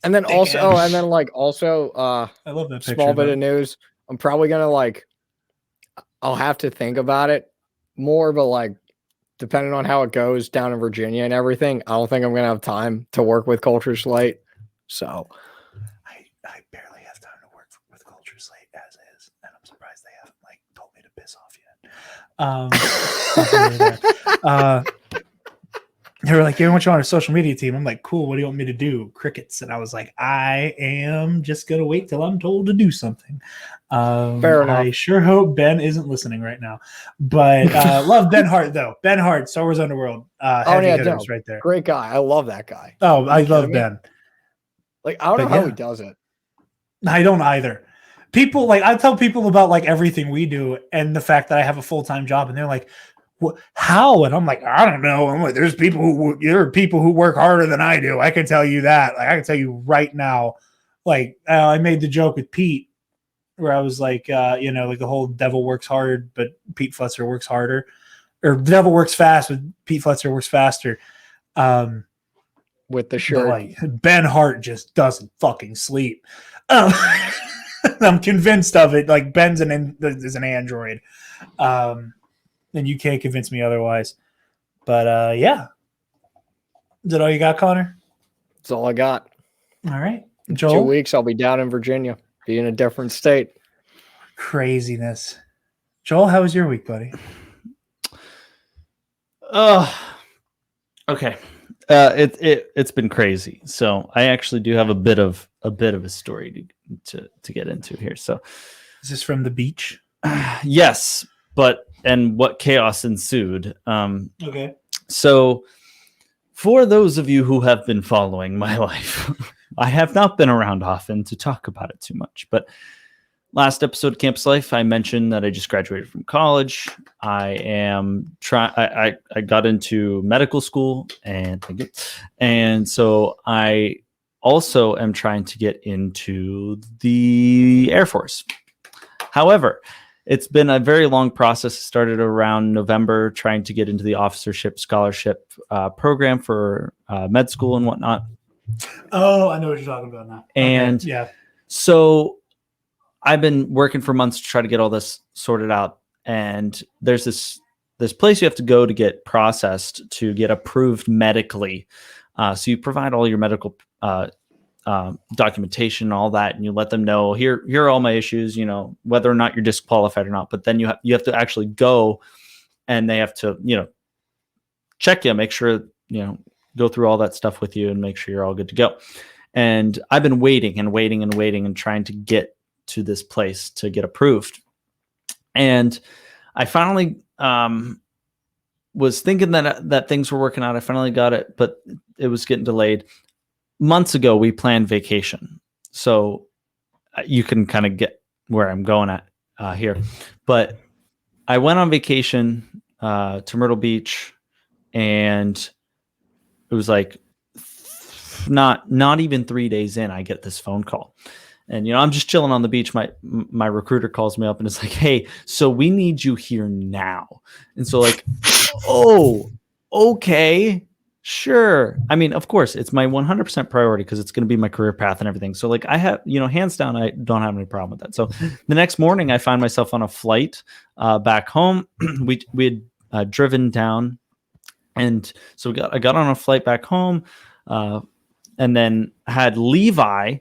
and then also,
Damn.
and then also,
I love that picture.
small bit
though.
of news. I'm probably gonna I'll have to think about it more, but depending on how it goes down in Virginia and everything, I don't think I'm gonna have time to work with Culture Slate. So
I barely have time to work with Culture Slate as is, and I'm surprised they haven't told me to piss off yet. They were like, "Yeah, we want you on our social media team." I'm like, "Cool. What do you want me to do?" Crickets, and I was like, "I am just gonna wait till I'm told to do something."
Fair enough.
I sure hope Ben isn't listening right now, but love Ben Hart though. Ben Hart, Star Wars Underworld, heavy
yeah,
hitters
no.
right there.
great guy. I love that guy.
Oh, I love
kidding me?
Ben.
I don't know
But
how
yeah.
he does it.
I don't either. People I tell people about everything we do and the fact that I have a full-time job, and they're like, how? And I'm like, I don't know. I'm like, there are people who work harder than I do. I can tell you that. I can tell you right now. I made the joke with Pete where I was like, the whole devil works hard, but Pete Fletcher works harder, or the devil works fast, but Pete Fletcher works faster.
With the
But,
shirt.
Ben Hart just doesn't fucking sleep. I'm convinced of it. Ben's is an android. And you can't convince me otherwise. But yeah. Is that all you got, Connor?
That's all I got.
All right.
2
Joel?
weeks, I'll be down in Virginia, be in a different state.
Craziness. Joel, how was your week, buddy?
Okay. It's been crazy. So I actually do have a bit of a story to get into here. So
Is this from the beach?
yes, and what chaos ensued.
Okay.
So for those of you who have been following my life, I have not been around often to talk about it too much, but last episode of Campus Life, I mentioned that I just graduated from college. I got into medical school, and so I also am trying to get into the Air Force. However, it's been a very long process. It started around November, trying to get into the officership scholarship program for med school and whatnot.
Oh, I know what you're talking about now.
And
okay. Yeah.
So I've been working for months to try to get all this sorted out. And there's this place you have to go to get processed to get approved medically. So you provide all your medical documentation, all that, and you let them know here are all my issues, whether or not you're disqualified or not. But then you have to actually go, and they have to, check you, make sure, go through all that stuff with you and make sure you're all good to go. And I've been waiting and trying to get to this place to get approved. And I finally was thinking that things were working out. I finally got it, but it was getting delayed. Months ago, we planned vacation. So you can kind of get where I'm going at here. But I went on vacation to Myrtle Beach, and it was not even 3 days in, I get this phone call. And, I'm just chilling on the beach. My recruiter calls me up and is like, hey, so we need you here now. And so oh, okay, Sure. I mean, of course, it's my 100% priority because it's going to be my career path and everything. So, like, I have, hands down, I don't have any problem with that. So, the next morning, I find myself on a flight back home. we had driven down, and so I got on a flight back home, and then had Levi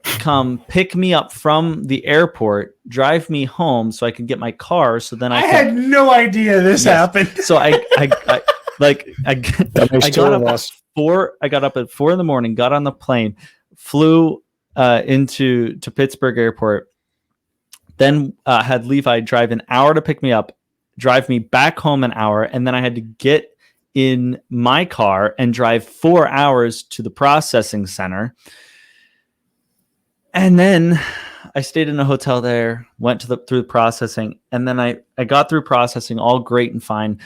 come pick me up from the airport, drive me home so I could get my car. So then I
had no idea this happened.
So I got up at 4. I got up at 4 a.m, got on the plane, flew to Pittsburgh Airport, then had Levi drive an hour to pick me up, drive me back home an hour, and then I had to get in my car and drive 4 hours to the processing center. And then I stayed in a hotel there, went through the processing, and then I got through processing, all great and fine.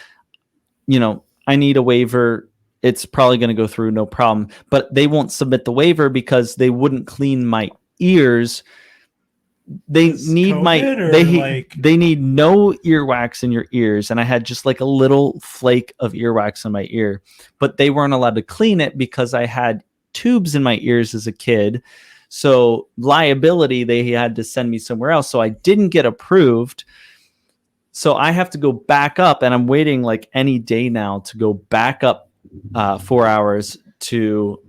I need a waiver. It's probably going to go through, no problem. But they won't submit the waiver because they wouldn't clean my ears. They need they need no earwax in your ears, and I had just like a little flake of earwax in my ear. But they weren't allowed to clean it because I had tubes in my ears as a kid. So liability, they had to send me somewhere else. So I didn't get approved. So I have to go back up, and I'm waiting like any day now to go back up 4 hours to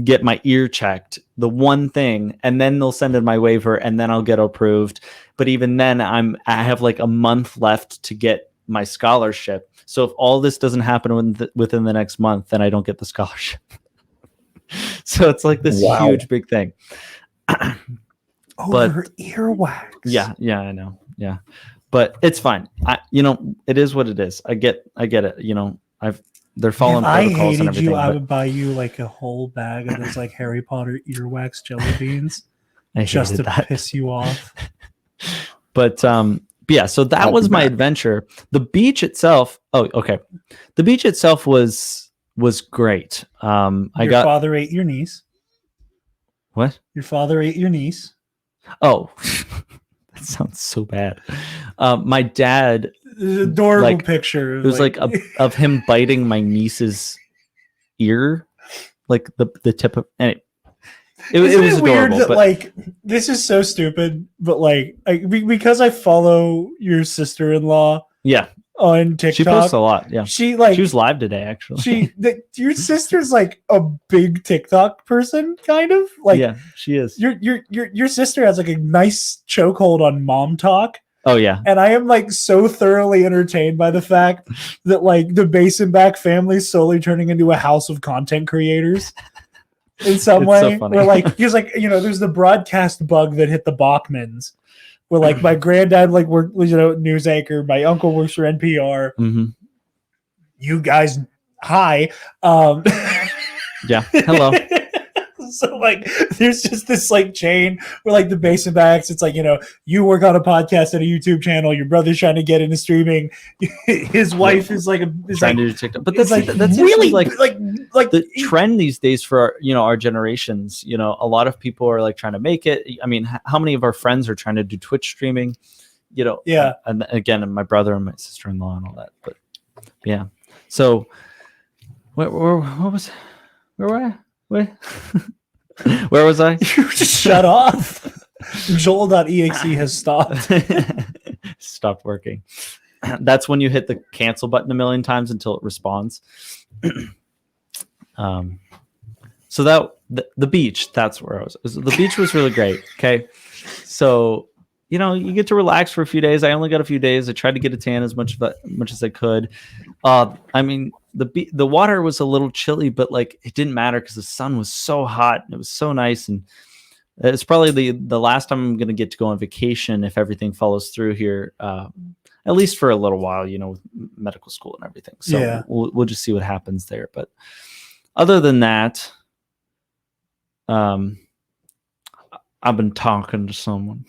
get my ear checked, the one thing, and then they'll send in my waiver, and then I'll get approved. But even then, I have like a month left to get my scholarship. So if all this doesn't happen within the next month, then I don't get the scholarship. So it's like this huge big thing.
Over earwax.
Yeah, I know. Yeah. But it's fine. It is what it is. I get it. They're following protocols and everything.
I would buy you like a whole bag of those like Harry Potter earwax jelly beans just to piss you off.
But yeah, so that was my adventure. The beach itself. Oh, okay. The beach itself was great. Your
father ate your niece.
What?
Your father ate your niece.
Oh, that sounds so bad. My dad.
Adorable picture.
It was like of him biting my niece's ear, like the tip of. Anyway, it was adorable.
Weird that,
but
like, this is so stupid, but like because I follow your sister-in-law.
Yeah.
On TikTok,
she posts a lot. Yeah,
she was
live today actually.
Your sister's like a big TikTok person, kind of like.
Yeah, she is.
Your sister has like a nice chokehold on mom talk.
Oh yeah,
and I am like so thoroughly entertained by the fact that like the Basenbach family is slowly turning into a house of content creators in some way. So funny. Where like he's like there's the broadcast bug that hit the Bachmans. Where like my granddad like worked news anchor, my uncle works for NPR.
Mm-hmm.
You guys, hi.
Yeah, hello.
So like there's just this like chain where like the Basenbachs, it's like you work on a podcast and a YouTube channel, your brother's trying to get into streaming, his wife is like
trying to do TikTok. But that's really like the trend these days for our generations. A lot of people are like trying to make it. I mean, how many of our friends are trying to do Twitch streaming?
Yeah.
And again, my brother and my sister-in-law and all that. But yeah. So where was I? Where was I?
You just shut off. Joel.exe has stopped.
Stopped working. That's when you hit the cancel button a million times until it responds. So that the beach, that's where I was. The beach was really great. Okay. So, you get to relax for a few days. I only got a few days. I tried to get a tan as much as I could. I mean, the water was a little chilly, but like it didn't matter because the sun was so hot and it was so nice. And it's probably the last time I'm going to get to go on vacation if everything follows through here, at least for a little while, with medical school and everything. So yeah. We'll just see what happens there. But other than that, I've been talking to someone.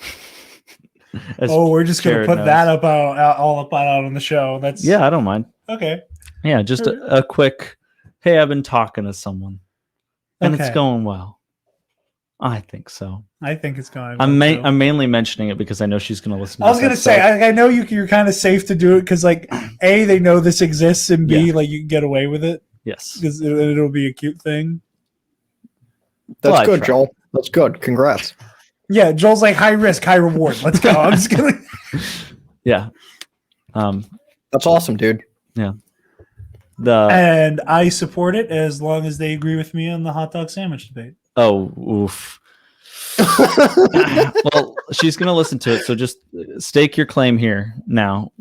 We're just going to put that up out on the show.
Yeah, I don't mind.
Okay.
Yeah, just a quick, hey, I've been talking to someone, and it's going well. I think so.
I think it's going
well. I'm mainly mentioning it because I know she's going to listen to
I was going to say, I know you're kind of safe to do it because, like, A, they know this exists, and B, like, you can get away with it.
Yes.
because it'll be a cute thing.
That's
Well, I
good,
tried.
Joel. That's good. Congrats.
Yeah, Joel's like high risk, high reward. Let's go. I'm just gonna.
Yeah.
That's awesome, dude.
And I support it as long as they agree with me on the hot dog sandwich debate.
Oof. Well, she's gonna listen to it, so just stake your claim here now.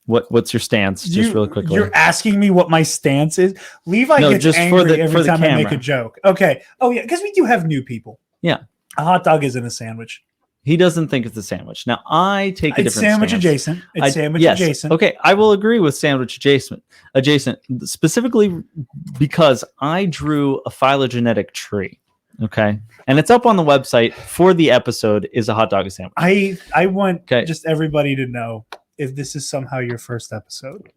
What's your stance, just really quickly?
You're asking me what my stance is. Levi
No,
gets
just
angry
for
every
the
time I make a
camera.
joke. Okay. Oh yeah, because we do have new people.
Yeah.
A hot dog isn't a sandwich.
He doesn't think it's a sandwich. Now I take a
It's
different
sandwich
stance.
adjacent. It's sandwich
yes.
adjacent.
Okay, I will agree with sandwich adjacent, specifically because I drew a phylogenetic tree. Okay, and it's up on the website for the episode. Is a hot dog a sandwich?
I want
Okay.
just everybody to know if this is somehow your first episode.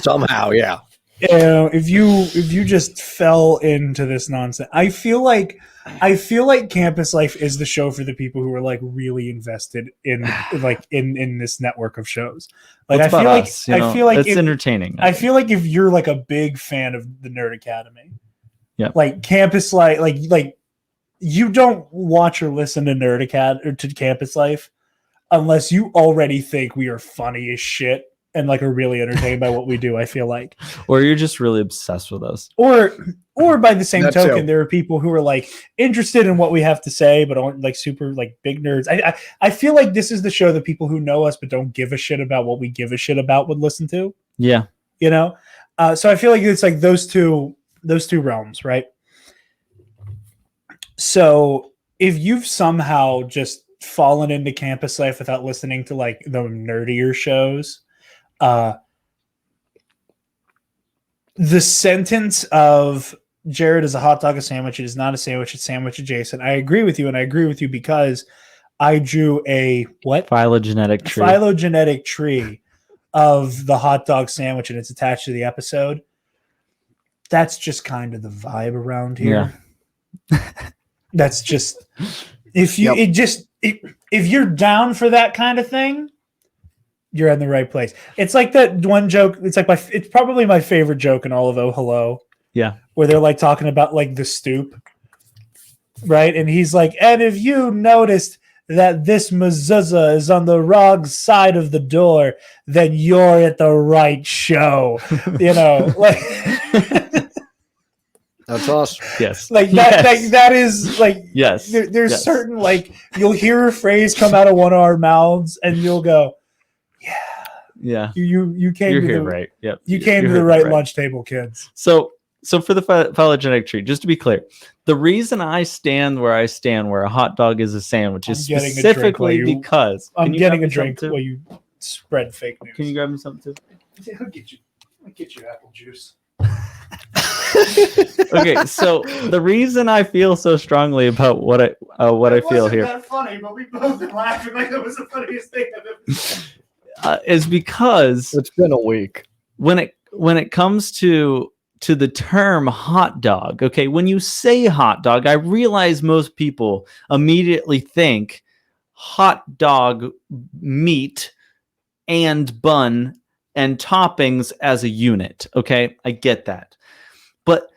Somehow, yeah.
If you just fell into this nonsense, I feel like Campus Life is the show for the people who are like really invested in in this network of shows. Like
Well, it's
I feel
about
like
us, you
I
know?
feel like
it's
if,
entertaining.
I feel like if you're like a big fan of the Nerd Academy,
yeah,
like Campus Life, like you don't watch or listen to Nerd Academy or to Campus Life unless you already think we are funny as shit and like are really entertained by what we do. I feel like,
or you're just really obsessed with us.
or by the same
That
token,
too.
there are people who are like interested in what we have to say, but aren't like super like big nerds. I feel like this is the show that people who know us but don't give a shit about what we give a shit about would listen to.
Yeah,
You know, so I feel like it's like those two realms, right? So if you've somehow just fallen into Campus Life without listening to like the nerdier shows, the sentence of Jared is a hot dog a sandwich, it is not a sandwich, it's sandwich adjacent. I agree with you, and I agree with you because I drew a what?
phylogenetic tree.
Phylogenetic tree of the hot dog sandwich, and it's attached to the episode. That's just kind of the vibe around here.
Yeah.
That's just if you're down for that kind of thing, you're in the right place. It's like that one joke. It's like it's probably my favorite joke in all of Oh Hello.
Yeah.
Where they're like talking about like the stoop, right? And he's like, and if you noticed that this mezuzah is on the wrong side of the door, then you're at the right show. You know, like
That's awesome.
Yes.
like that is like
Yes.
there's
Yes.
certain like you'll hear a phrase come out of one of our mouths and you'll go,
Yeah.
you came
You're
to
here,
the
right? Yep.
you
You-
came
you
to the
heard
right
that
lunch table, kids.
So for the phylogenetic tree, just to be clear, the reason I stand where I stand, where a hot dog is a sandwich, is
I'm getting a drink
specifically
while you-
because
I'm
Can you
getting
grab
a
me
drink
something too?
while you spread fake news.
Can you grab me something too?
I'll get you apple juice.
Okay, so the reason I feel so strongly about what I feel here
That funny, but we both been laughing like that was the funniest thing I've ever.
is because
It's been a week.
when it comes to the term hot dog, okay, when you say hot dog, I realize most people immediately think hot dog meat and bun and toppings as a unit. Okay, I get that, but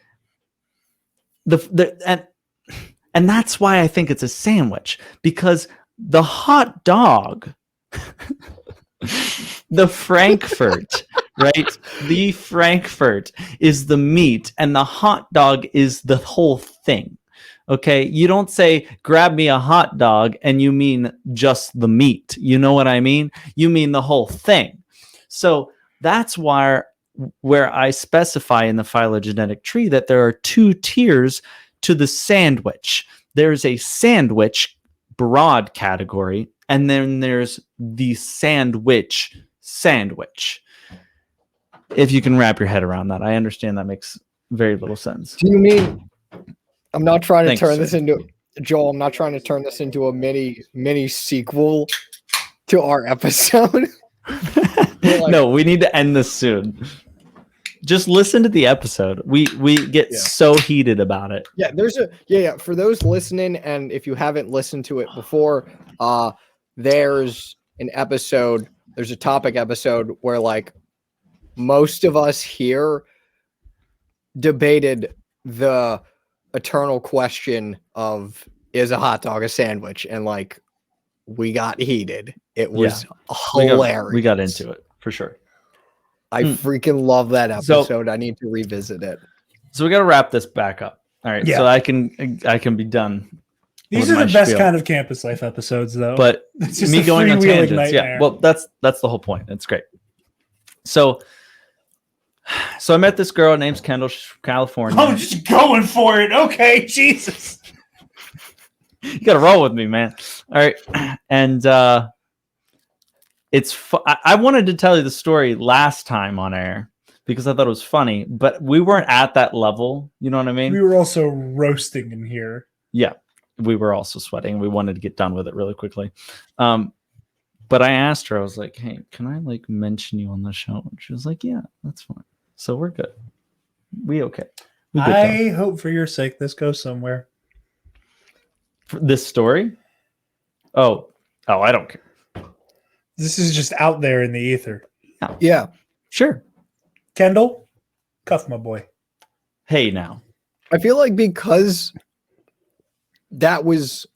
and that's why I think it's a sandwich, because the hot dog, the Frankfurt, right? The Frankfurt is the meat, and the hot dog is the whole thing. Okay, you don't say grab me a hot dog and you mean just the meat. You know what I mean? You mean the whole thing. So that's why where I specify in the phylogenetic tree that there are two tiers to the sandwich. There's a sandwich broad category, and then there's the sandwich. If you can wrap your head around that, I understand that makes very little sense.
Do you mean I'm not trying to
Thanks,
turn
sir.
this into Joel? I'm not trying to turn this into a mini sequel to our episode. Like-
No, we need to end this soon. Just listen to the episode. We get
Yeah.
so heated about it.
Yeah, for those listening, and if you haven't listened to it before, there's a topic episode where like most of us here debated the eternal question of is a hot dog a sandwich, and like we got heated. It was hilarious.
We got into it for sure.
I freaking love that
So-
episode. I need to revisit it.
So we got to wrap this back up. All right,
Yeah.
so I can be done.
These
with
are
my
the best
spiel.
kind of campus life episodes, though.
But
It's just
me
a
going on
freewheeling
tangents, yeah.
nightmare.
Well, that's the whole point. It's great. So I met this girl. Her name's Kendall. She's from California.
I'm just going for it. Okay, Jesus.
You got to roll with me, man. All right, and I wanted to tell you the story last time on air because I thought it was funny, but we weren't at that level. You know what I mean?
We were also roasting in here.
Yeah, we were also sweating. We wanted to get done with it really quickly. But I asked her, I was like, hey, can I like mention you on the show? And she was like, yeah, that's fine. So we're good. We okay. We good
I hope for your sake this goes somewhere.
for this story? Oh, I don't care.
This is just out there in the ether.
Yeah.
Sure.
Kendall, cuff my boy.
Hey, now.
I feel like because that was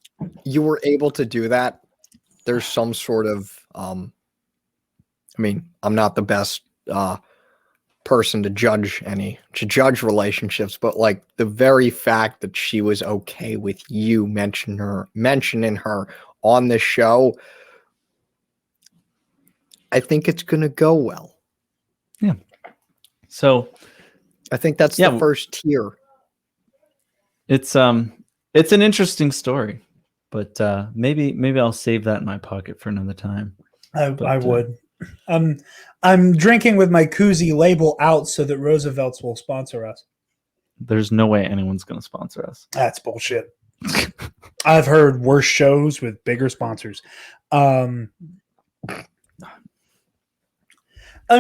you were able to do that, there's some sort of I mean, I'm not the best person to judge relationships, but like the very fact that she was okay with you mentioning her on the show, I think it's gonna go well.
Yeah. So
I think that's
Yeah,
the first tier.
it's an interesting story, but maybe I'll save that in my pocket for another time.
I
But,
would. I'm drinking with my koozie label out so that Roosevelt's will sponsor us.
There's no way anyone's going to sponsor us.
That's bullshit. I've heard worse shows with bigger sponsors. Let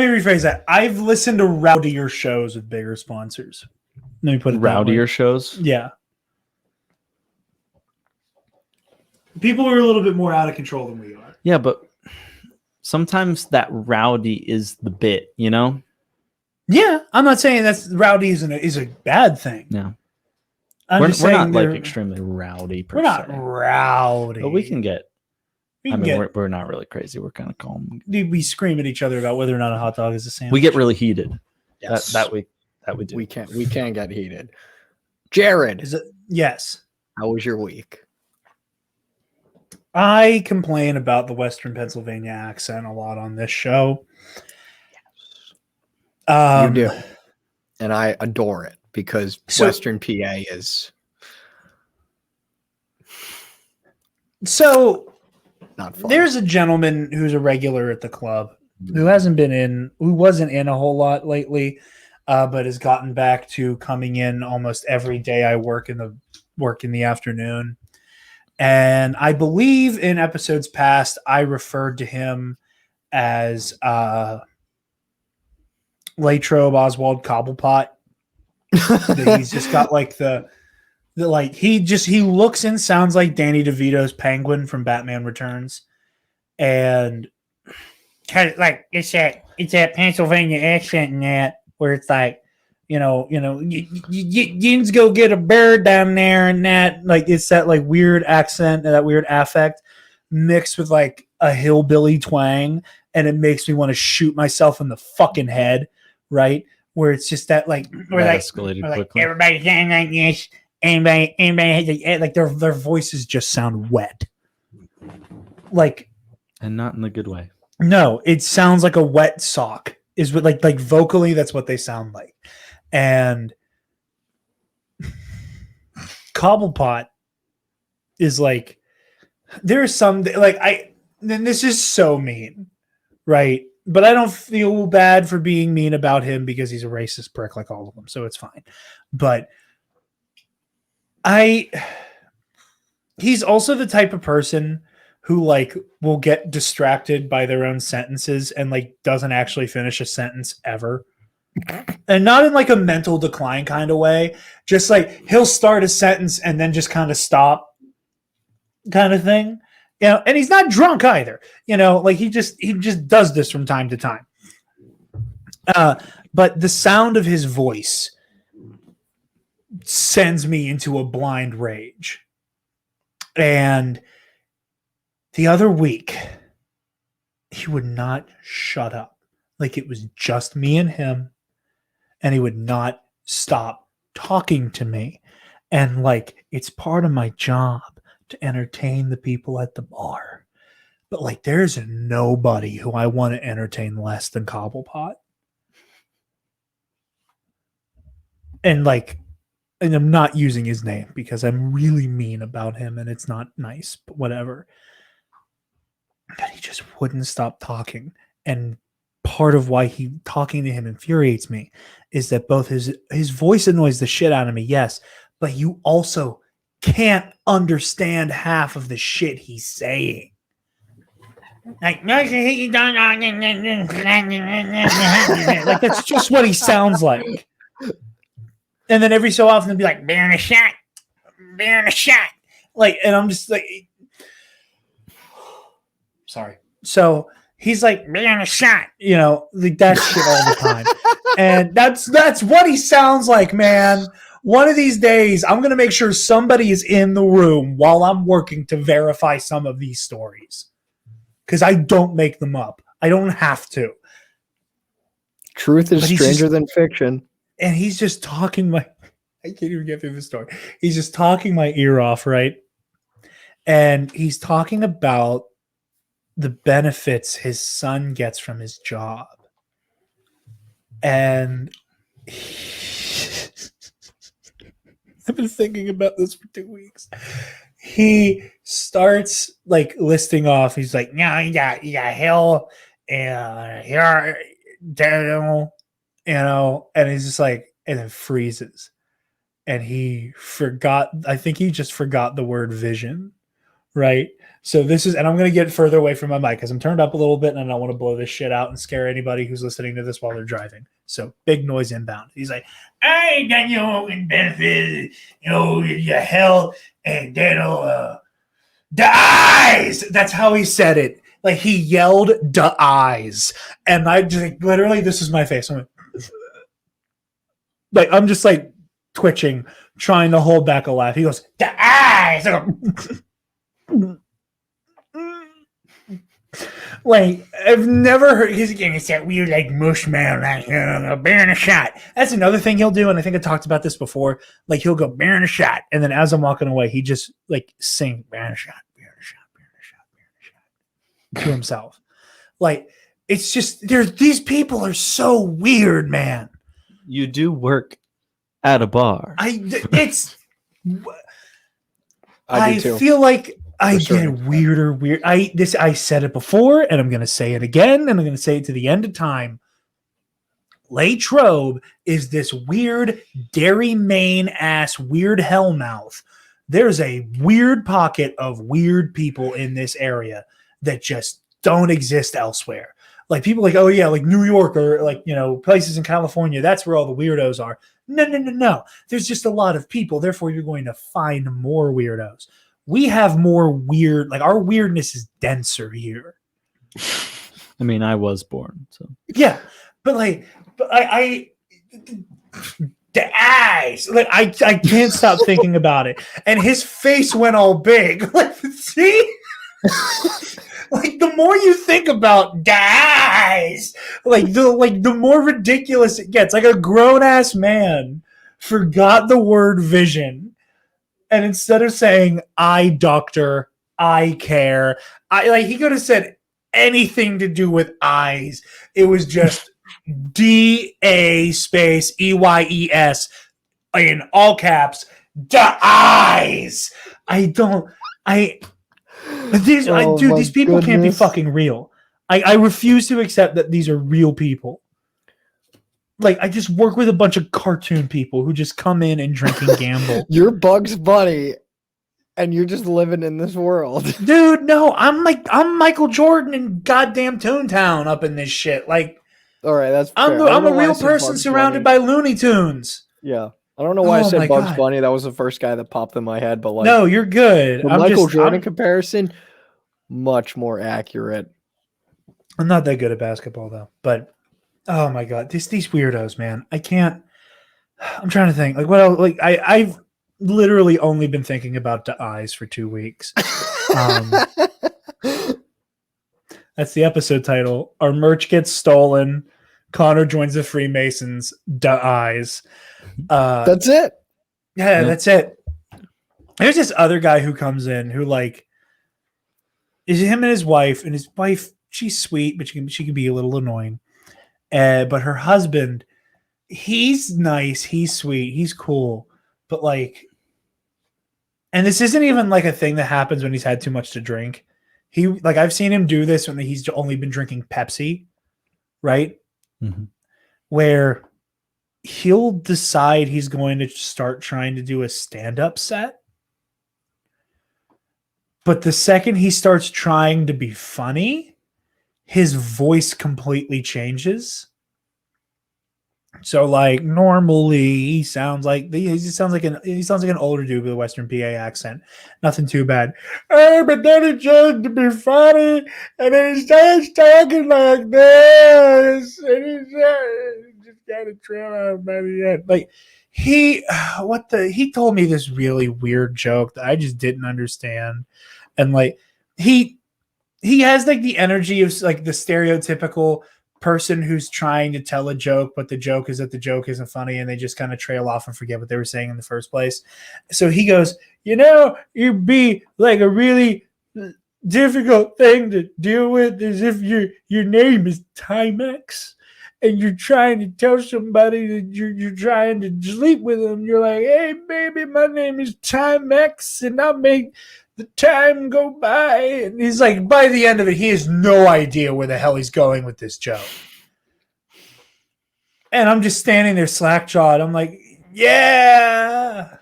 me rephrase that. I've listened to rowdier shows with bigger sponsors. Let me put it that way.
Rowdier shows.
Yeah. People are a little bit more out of control than we are.
Yeah, but sometimes that rowdy is the bit, you know?
Yeah, I'm not saying that's rowdy is a bad thing.
No.
I'm
We're
just
not
saying
like
they're-
extremely rowdy per
we're not
se.
rowdy.
But we can get,
We
I
can
mean,
get
we're not really crazy. We're kind of calm.
we scream at each other about whether or not a hot dog is a sandwich.
We get really heated.
Yes.
That we do.
we can get heated. Jared,
Is it? Yes.
how was your week?
I complain about the Western Pennsylvania accent a lot on this show.
You do. And I adore it because
So-
Western PA is
So
not fun.
there's a gentleman who's a regular at the club who wasn't in a whole lot lately, but has gotten back to coming in almost every day. I work in the afternoon. And I believe in episodes past, I referred to him as Latrobe Oswald Cobblepot. That he's just got like the like he looks and sounds like Danny DeVito's Penguin from Batman Returns, and kind of like it's that Pennsylvania accent in that where it's like yins go get a bird down there and that like it's that like weird accent and that weird affect mixed with like a hillbilly twang, and it makes me want to shoot myself in the fucking head, right? Where it's just that like where
That
like,
escalated
where, like
quickly.
everybody's saying like this. Anybody has like their voices just sound wet. Like
And not in the good way.
no, it sounds like a wet sock. Is what like vocally that's what they sound like. And Cobblepot is like there's some like then this is so mean, right? But I don't feel bad for being mean about him because he's a racist prick like all of them, so it's fine. But he's also the type of person who like will get distracted by their own sentences and like doesn't actually finish a sentence ever. And not in like a mental decline kind of way, just like he'll start a sentence and then just kind of stop kind of thing. And he's not drunk either. Like he just does this from time to time. But the sound of his voice sends me into a blind rage. And the other week, he would not shut up. Like it was just me and him, and he would not stop talking to me. And like, it's part of my job to entertain the people at the bar. But like, there's nobody who I want to entertain less than Cobblepot. And like, and I'm not using his name because I'm really mean about him and it's not nice, but whatever. But he just wouldn't stop talking. And part of why talking to him infuriates me is that both his voice annoys the shit out of me, yes, but you also can't understand half of the shit he's saying. Like, like that's just what he sounds like. And then every so often he'll be like, bearing a shot. Like, and I'm just like, sorry. So he's like, bearing a shot, you know, like that shit all the time. And that's what he sounds like, man. One of these days, I'm going to make sure somebody is in the room while I'm working to verify some of these stories. Because I don't make them up. I don't have to.
Truth is stranger than fiction.
And he's just talking I can't even get through the story. He's just talking my ear off, right? And he's talking about the benefits his son gets from his job. And I've been thinking about this for 2 weeks. He starts like listing off. He's like, yeah, you got Hill and here, Daniel, you know, and he's just like, and then freezes. And he forgot, I think he just forgot the word vision, right? So this is, and I'm going to get further away from my mic because I'm turned up a little bit and I don't want to blow this shit out and scare anybody who's listening to this while they're driving. So big noise inbound. He's like, I got your benefit, you know, your health and dental, the eyes. That's how he said it. Like he yelled the eyes. And I just like, literally, this is my face. I'm I'm just like twitching, trying to hold back a laugh. He goes, the eyes. I go, like, I've never heard. He's again. It's that weird, like mushmouth, like bearing a shot. That's another thing he'll do, and I think I talked about this before. Like he'll go bearing a shot, and then as I'm walking away, he just like sing bearing a shot, bearing a shot, bearing a shot, bearing a shot to himself. Like it's just these people are so weird, man.
You do work at a bar.
I do too.
Feel like I get weirder. I said it before, and I'm going to say it again, and I'm going to say it to the end of time. Latrobe is this weird Dairy Maine ass weird hellmouth. There's a weird pocket of weird people in this area that just don't exist elsewhere. Like people like, oh yeah, like New York or like, you know, places in California, that's where all the weirdos are. No. There's just a lot of people. Therefore, you're going to find more weirdos. We have more weird, like our weirdness is denser here.
I mean, I was born, so
yeah, but I the eyes, like I can't stop thinking about it. And his face went all big. Like, see, like the more you think about the eyes, like the more ridiculous it gets. Like a grown ass man forgot the word vision. And instead of saying eye doctor, eye care, he could have said anything to do with eyes. It was just DA space EYES in all caps. The eyes. These people can't be fucking real. I refuse to accept that these are real people. Like, I just work with a bunch of cartoon people who just come in and drink and gamble.
You're Bugs Bunny, and you're just living in this world.
Dude, no, I'm Michael Jordan in goddamn Toontown up in this shit. Like,
all right, that's
fair. I'm a real person surrounded by Looney Tunes.
Yeah. I don't know why I said Bugs Bunny. That was the first guy that popped in my head, but like,
no, you're good.
The Michael Jordan comparison, much more accurate.
I'm not that good at basketball though, but oh my god, these weirdos, man. I can't. I'm trying to think. Like what else? Like I've literally only been thinking about the eyes for 2 weeks. That's the episode title. Our merch gets stolen. Conor joins the Freemasons. The eyes.
That's it.
Yeah, that's it. There's this other guy who comes in who like is him and his wife, she's sweet, but she can be a little annoying. But her husband, he's nice, he's sweet, he's cool, but like, and this isn't even like a thing that happens when he's had too much to drink. I've seen him do this when he's only been drinking Pepsi, right?
Mm-hmm.
Where he'll decide he's going to start trying to do a stand-up set. But the second he starts trying to be funny, his voice completely changes. So like normally he sounds like an older dude with a Western PA accent. Nothing too bad. Hey, but then he tries to be funny, and then he starts talking like this, and he just got a trail out by the end. Like he told me this really weird joke that I just didn't understand, and like he has like the energy of like the stereotypical person who's trying to tell a joke, but the joke is that the joke isn't funny and they just kind of trail off and forget what they were saying in the first place. So he goes, it'd be like a really difficult thing to deal with as if your name is Timex and you're trying to tell somebody that you're trying to sleep with them. You're like, hey, baby, my name is Timex and I'll make the time go by. And he's like, by the end of it, he has no idea where the hell he's going with this joke. And I'm just standing there slack-jawed. I'm like, yeah,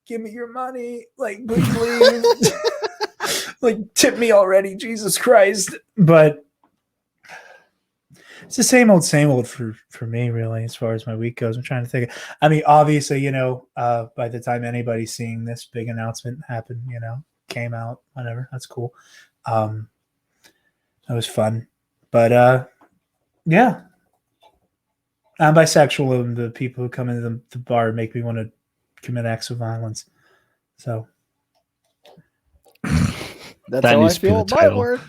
give me your money. Like, please. Like, tip me already, Jesus Christ. But it's the same old for me, really, as far as my week goes. I'm trying to think. I mean, obviously, by the time anybody's seeing this big announcement happen, came out, whatever. That's cool. That was fun. But yeah. I'm bisexual, and the people who come into the bar make me want to commit acts of violence. So
That's
That
how I
needs to be
feel
the
at my
title.
work.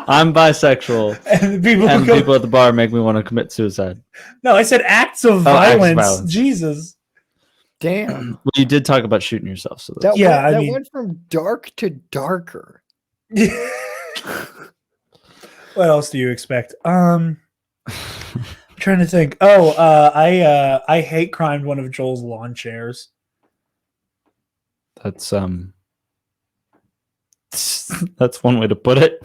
I'm bisexual,
and the
and people at the bar make me want to commit suicide.
No, I said acts of
acts of
violence.
violence.
Jesus.
Damn.
Well, you did talk about shooting yourself, so
That,
Yeah,
went,
I
that
mean-
went from dark to darker.
What else do you expect? I'm trying to think. I hate crimed one of Joel's lawn chairs.
that's that's one way to put it.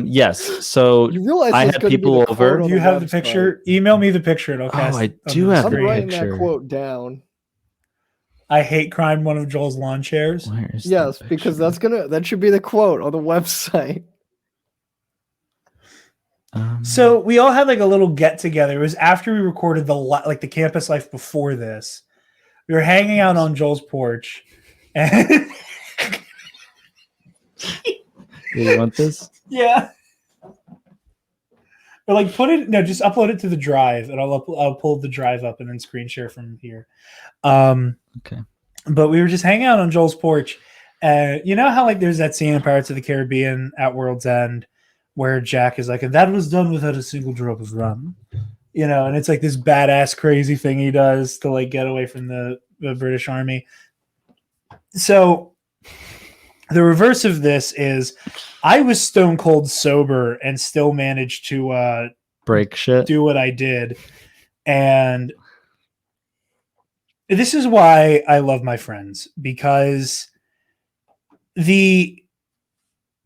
Yes. So
You realize
I
that's
had
gonna be
people
the quote
over.
on
Do you have the
website.
picture? Email me the picture and I'll cast
I
it on
do
the
have
I'm
the
screen.
writing
picture.
that quote down.
I hate crimed one of Joel's lawn chairs.
Where's the
Yes, because
picture?
that should be the quote on the website.
So we all had like a little get together. It was after we recorded the campus life before this. We were hanging out on Joel's porch, and
you want this?
yeah, or like just upload it to the drive, and I'll pull the drive up and then screen share from here.
Okay.
But we were just hanging out on Joel's porch. You know how like there's that scene in Pirates of the Caribbean at World's End where Jack is like, and that was done without a single drop of rum, and it's like this badass crazy thing he does to like get away from the British Army. So the reverse of this is I was stone cold sober and still managed to
Break shit.
do what I did. And this is why I love my friends, because the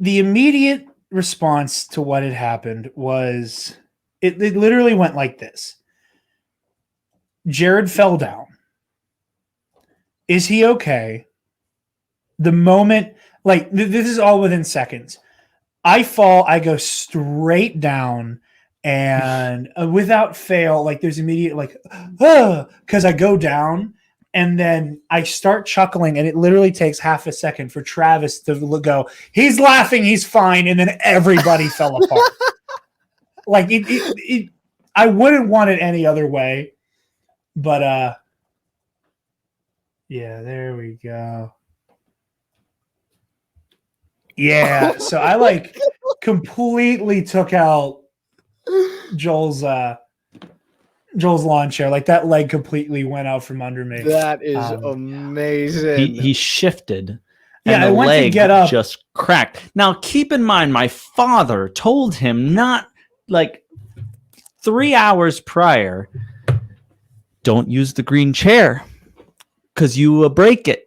immediate response to what had happened was it literally went like this. Jared fell down. Is he okay? The moment, like this is all within seconds. I fall, I go straight down, and without fail, like there's immediate like, because I go down, and then I start chuckling, and it literally takes half a second for Travis to go, he's laughing, he's fine, and then everybody fell apart. Like I wouldn't want it any other way. But yeah, there we go. Yeah, so I like completely took out Joel's lawn chair. Like that leg completely went out from under me.
That is
Um,
amazing.
He shifted.
Yeah,
and
I
the
went to
leg
get up.
just cracked. Now, keep in mind, my father told him not like 3 hours prior, don't use the green chair because you will break it.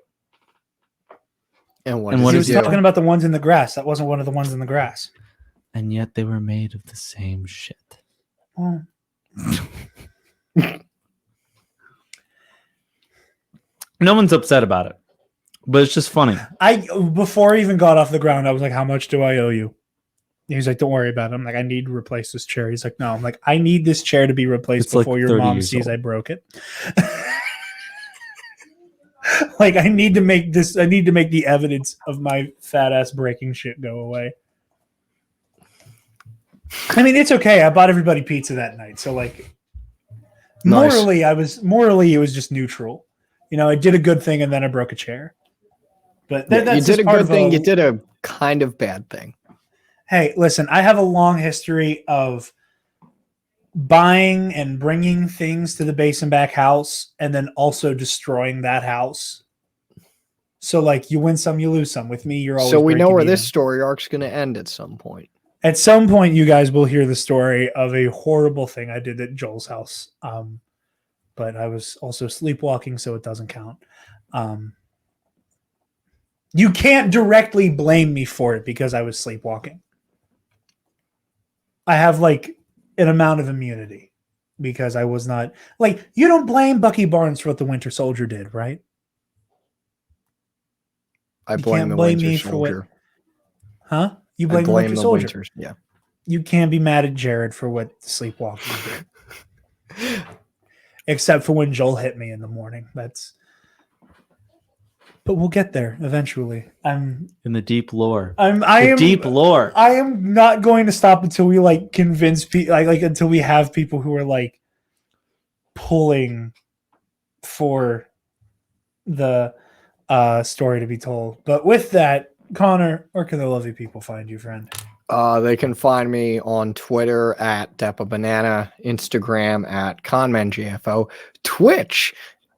and what
and
does
what
he
he
was
is
do?
talking about the ones in the grass. That wasn't one of the ones in the grass.
And yet they were made of the same shit.
Well,
No one's upset about it, but it's just funny.
before I even got off the ground, I was like, "How much do I owe you?" He was like, "Don't worry about it." I'm like, "I need to replace this chair." He's like, "No." I'm like, "I need this chair to be replaced
It's like
before your
30
mom
years
sees
old.
I broke it." Like, I need to make this. I need to make the evidence of my fat ass breaking shit go away. I mean, it's okay. I bought everybody pizza that night, so like,
Nice.
morally, it was just neutral. You know, I did a good thing and then I broke a chair. But
Yeah, you
that's
did
just
a
part
good
of
thing. You did a kind of bad thing.
Hey, listen, I have a long history of buying and bringing things to the base and back house and then also destroying that house. So, like, you win some, you lose some. With me, you're always
So we know
breaking
where
even.
this story arc's going to end at some point.
At some point, you guys will hear the story of a horrible thing I did at Joel's house. But I was also sleepwalking, so it doesn't count. You can't directly blame me for it because I was sleepwalking. I have like an amount of immunity because I was not like, you don't blame Bucky Barnes for what the Winter Soldier did, right?
I
You
blame
can't
the
blame
Winter
me for what-
Soldier.
Huh? You
I
blame the
blame
Winter
the
Soldier.
Winters. Yeah.
You can't be mad at Jared for what the sleepwalking did. Except for when Joel hit me in the morning. But we'll get there eventually.
In the deep lore.
Deep
lore.
I am not going to stop until we like convince people, like until we have people who are like pulling for the story to be told. But with that, Connor, where can the lovely people find you, friend?
They can find me on Twitter at DepaBanana, Instagram at ConmanJFO, Twitch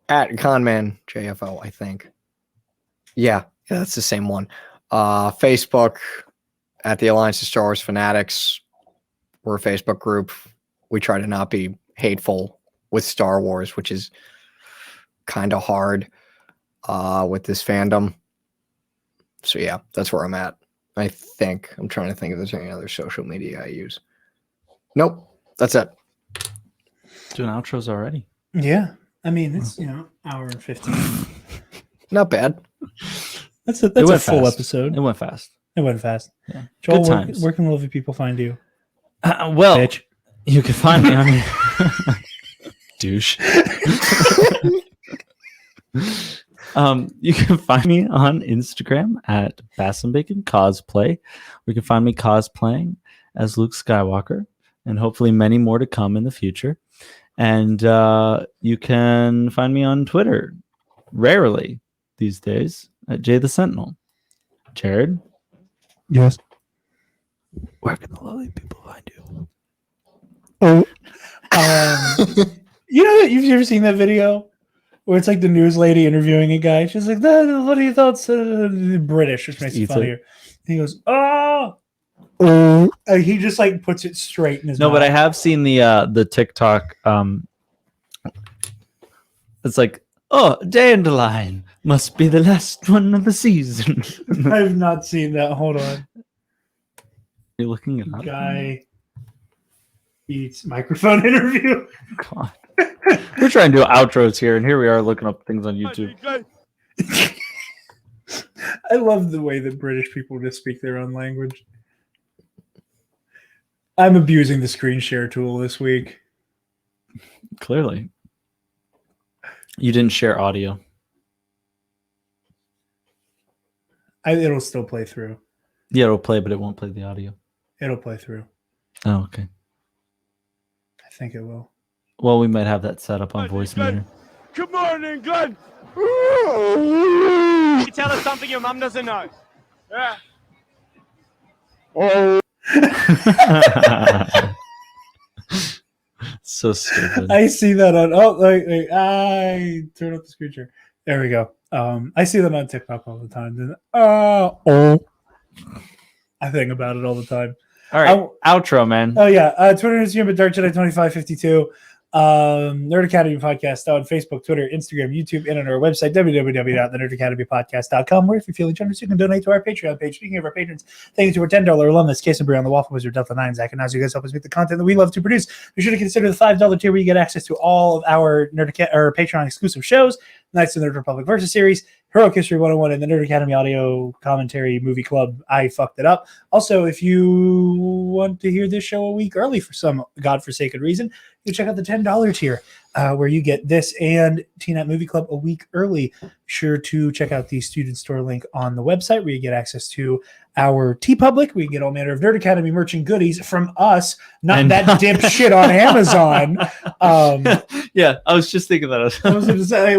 at ConmanJFO, I think. Yeah, that's the same one. Facebook at the Alliance of Star Wars Fanatics. We're a Facebook group. We try to not be hateful with Star Wars, which is kind of hard with this fandom. So yeah, that's where I'm at. I think. I'm trying to think if there's any other social media I use. Nope. That's it.
Doing outros already.
Yeah. I mean, it's, hour and 15.
Not bad.
That's a
went
full
fast.
episode.
It went fast.
It went fast.
Yeah.
Joel,
Good times.
where can lovely people find you?
Well,
Bitch.
you can find me on douche. You can find me on Instagram at Bass and Bacon Cosplay. You can find me cosplaying as Luke Skywalker, and hopefully many more to come in the future. And you can find me on Twitter, rarely these days, at Jay the Sentinel. Jared,
Yes.
where can the lovely people find you?
Oh. You've ever seen that video where it's like the news lady interviewing a guy? She's like, "What are your thoughts?" British, which makes it
Eats
funnier. He goes, "Oh." And he just like puts it straight in his mouth.
But I have seen the TikTok. It's like, oh, dandelion must be the last one of the season.
I've not seen that. Hold on.
You're looking it up.
Guy eats microphone interview.
God. We're trying to do outros here, and here we are looking up things on YouTube.
I love the way that British people just speak their own language. I'm abusing the screen share tool this week.
Clearly, you didn't share audio.
It'll still play through.
Yeah, it'll play, but it won't play the audio.
It'll play through.
Oh, okay.
I think it will.
Well, we might have that set up on voice meter.
Good morning, Glenn. You tell us something your mum doesn't know. Yeah.
So stupid.
I see that on. Oh, like I turn up the screen. There we go. I see that on TikTok all the time. I think about it all the time.
All right, outro, man.
Oh yeah, Twitter and Instagram at DarkJedi2552. Nerd Academy Podcast on Facebook, Twitter, Instagram, YouTube, and on our website, www.thenerdacademypodcast.com, where if you're feeling generous, you can donate to our Patreon page. Speaking of our patrons, thank you to our $10 alumnus, Case and Brew on the Waffle Wizard, Delta 9, Zach, and Naz. You guys help us make the content that we love to produce. Be sure to consider the $5 tier where you get access to all of our Patreon exclusive shows, Knights of the Nerd Republic Versus series, Heroic History 101, and the Nerd Academy Audio Commentary Movie Club. I fucked it up. Also, if you want to hear this show a week early for some godforsaken reason, you check out the $10 tier, where you get this and Teen Movie Club a week early. Be sure to check out the student store link on the website, where you get access to our TeePublic. We get all manner of Nerd Academy merch and goodies from us, not that dipshit on Amazon.
Yeah, I was just thinking that.
I was going to say,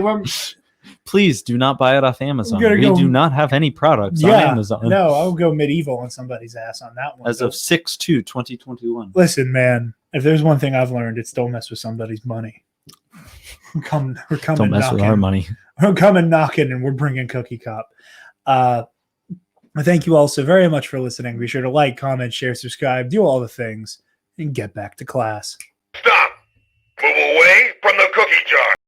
please do not buy it off Amazon.
Gotta
We
go-
do not have any products on Amazon.
No, I'll go medieval on somebody's ass on that one.
As of 6/2/2021.
Listen, man, if there's one thing I've learned, it's don't mess with somebody's money. We're coming
Don't mess
knocking.
with our money.
We're coming knocking, and we're bringing Cookie Cop. Thank you all so very much for listening. Be sure to like, comment, share, subscribe, do all the things, and get back to class.
Stop! Move away from the cookie jar!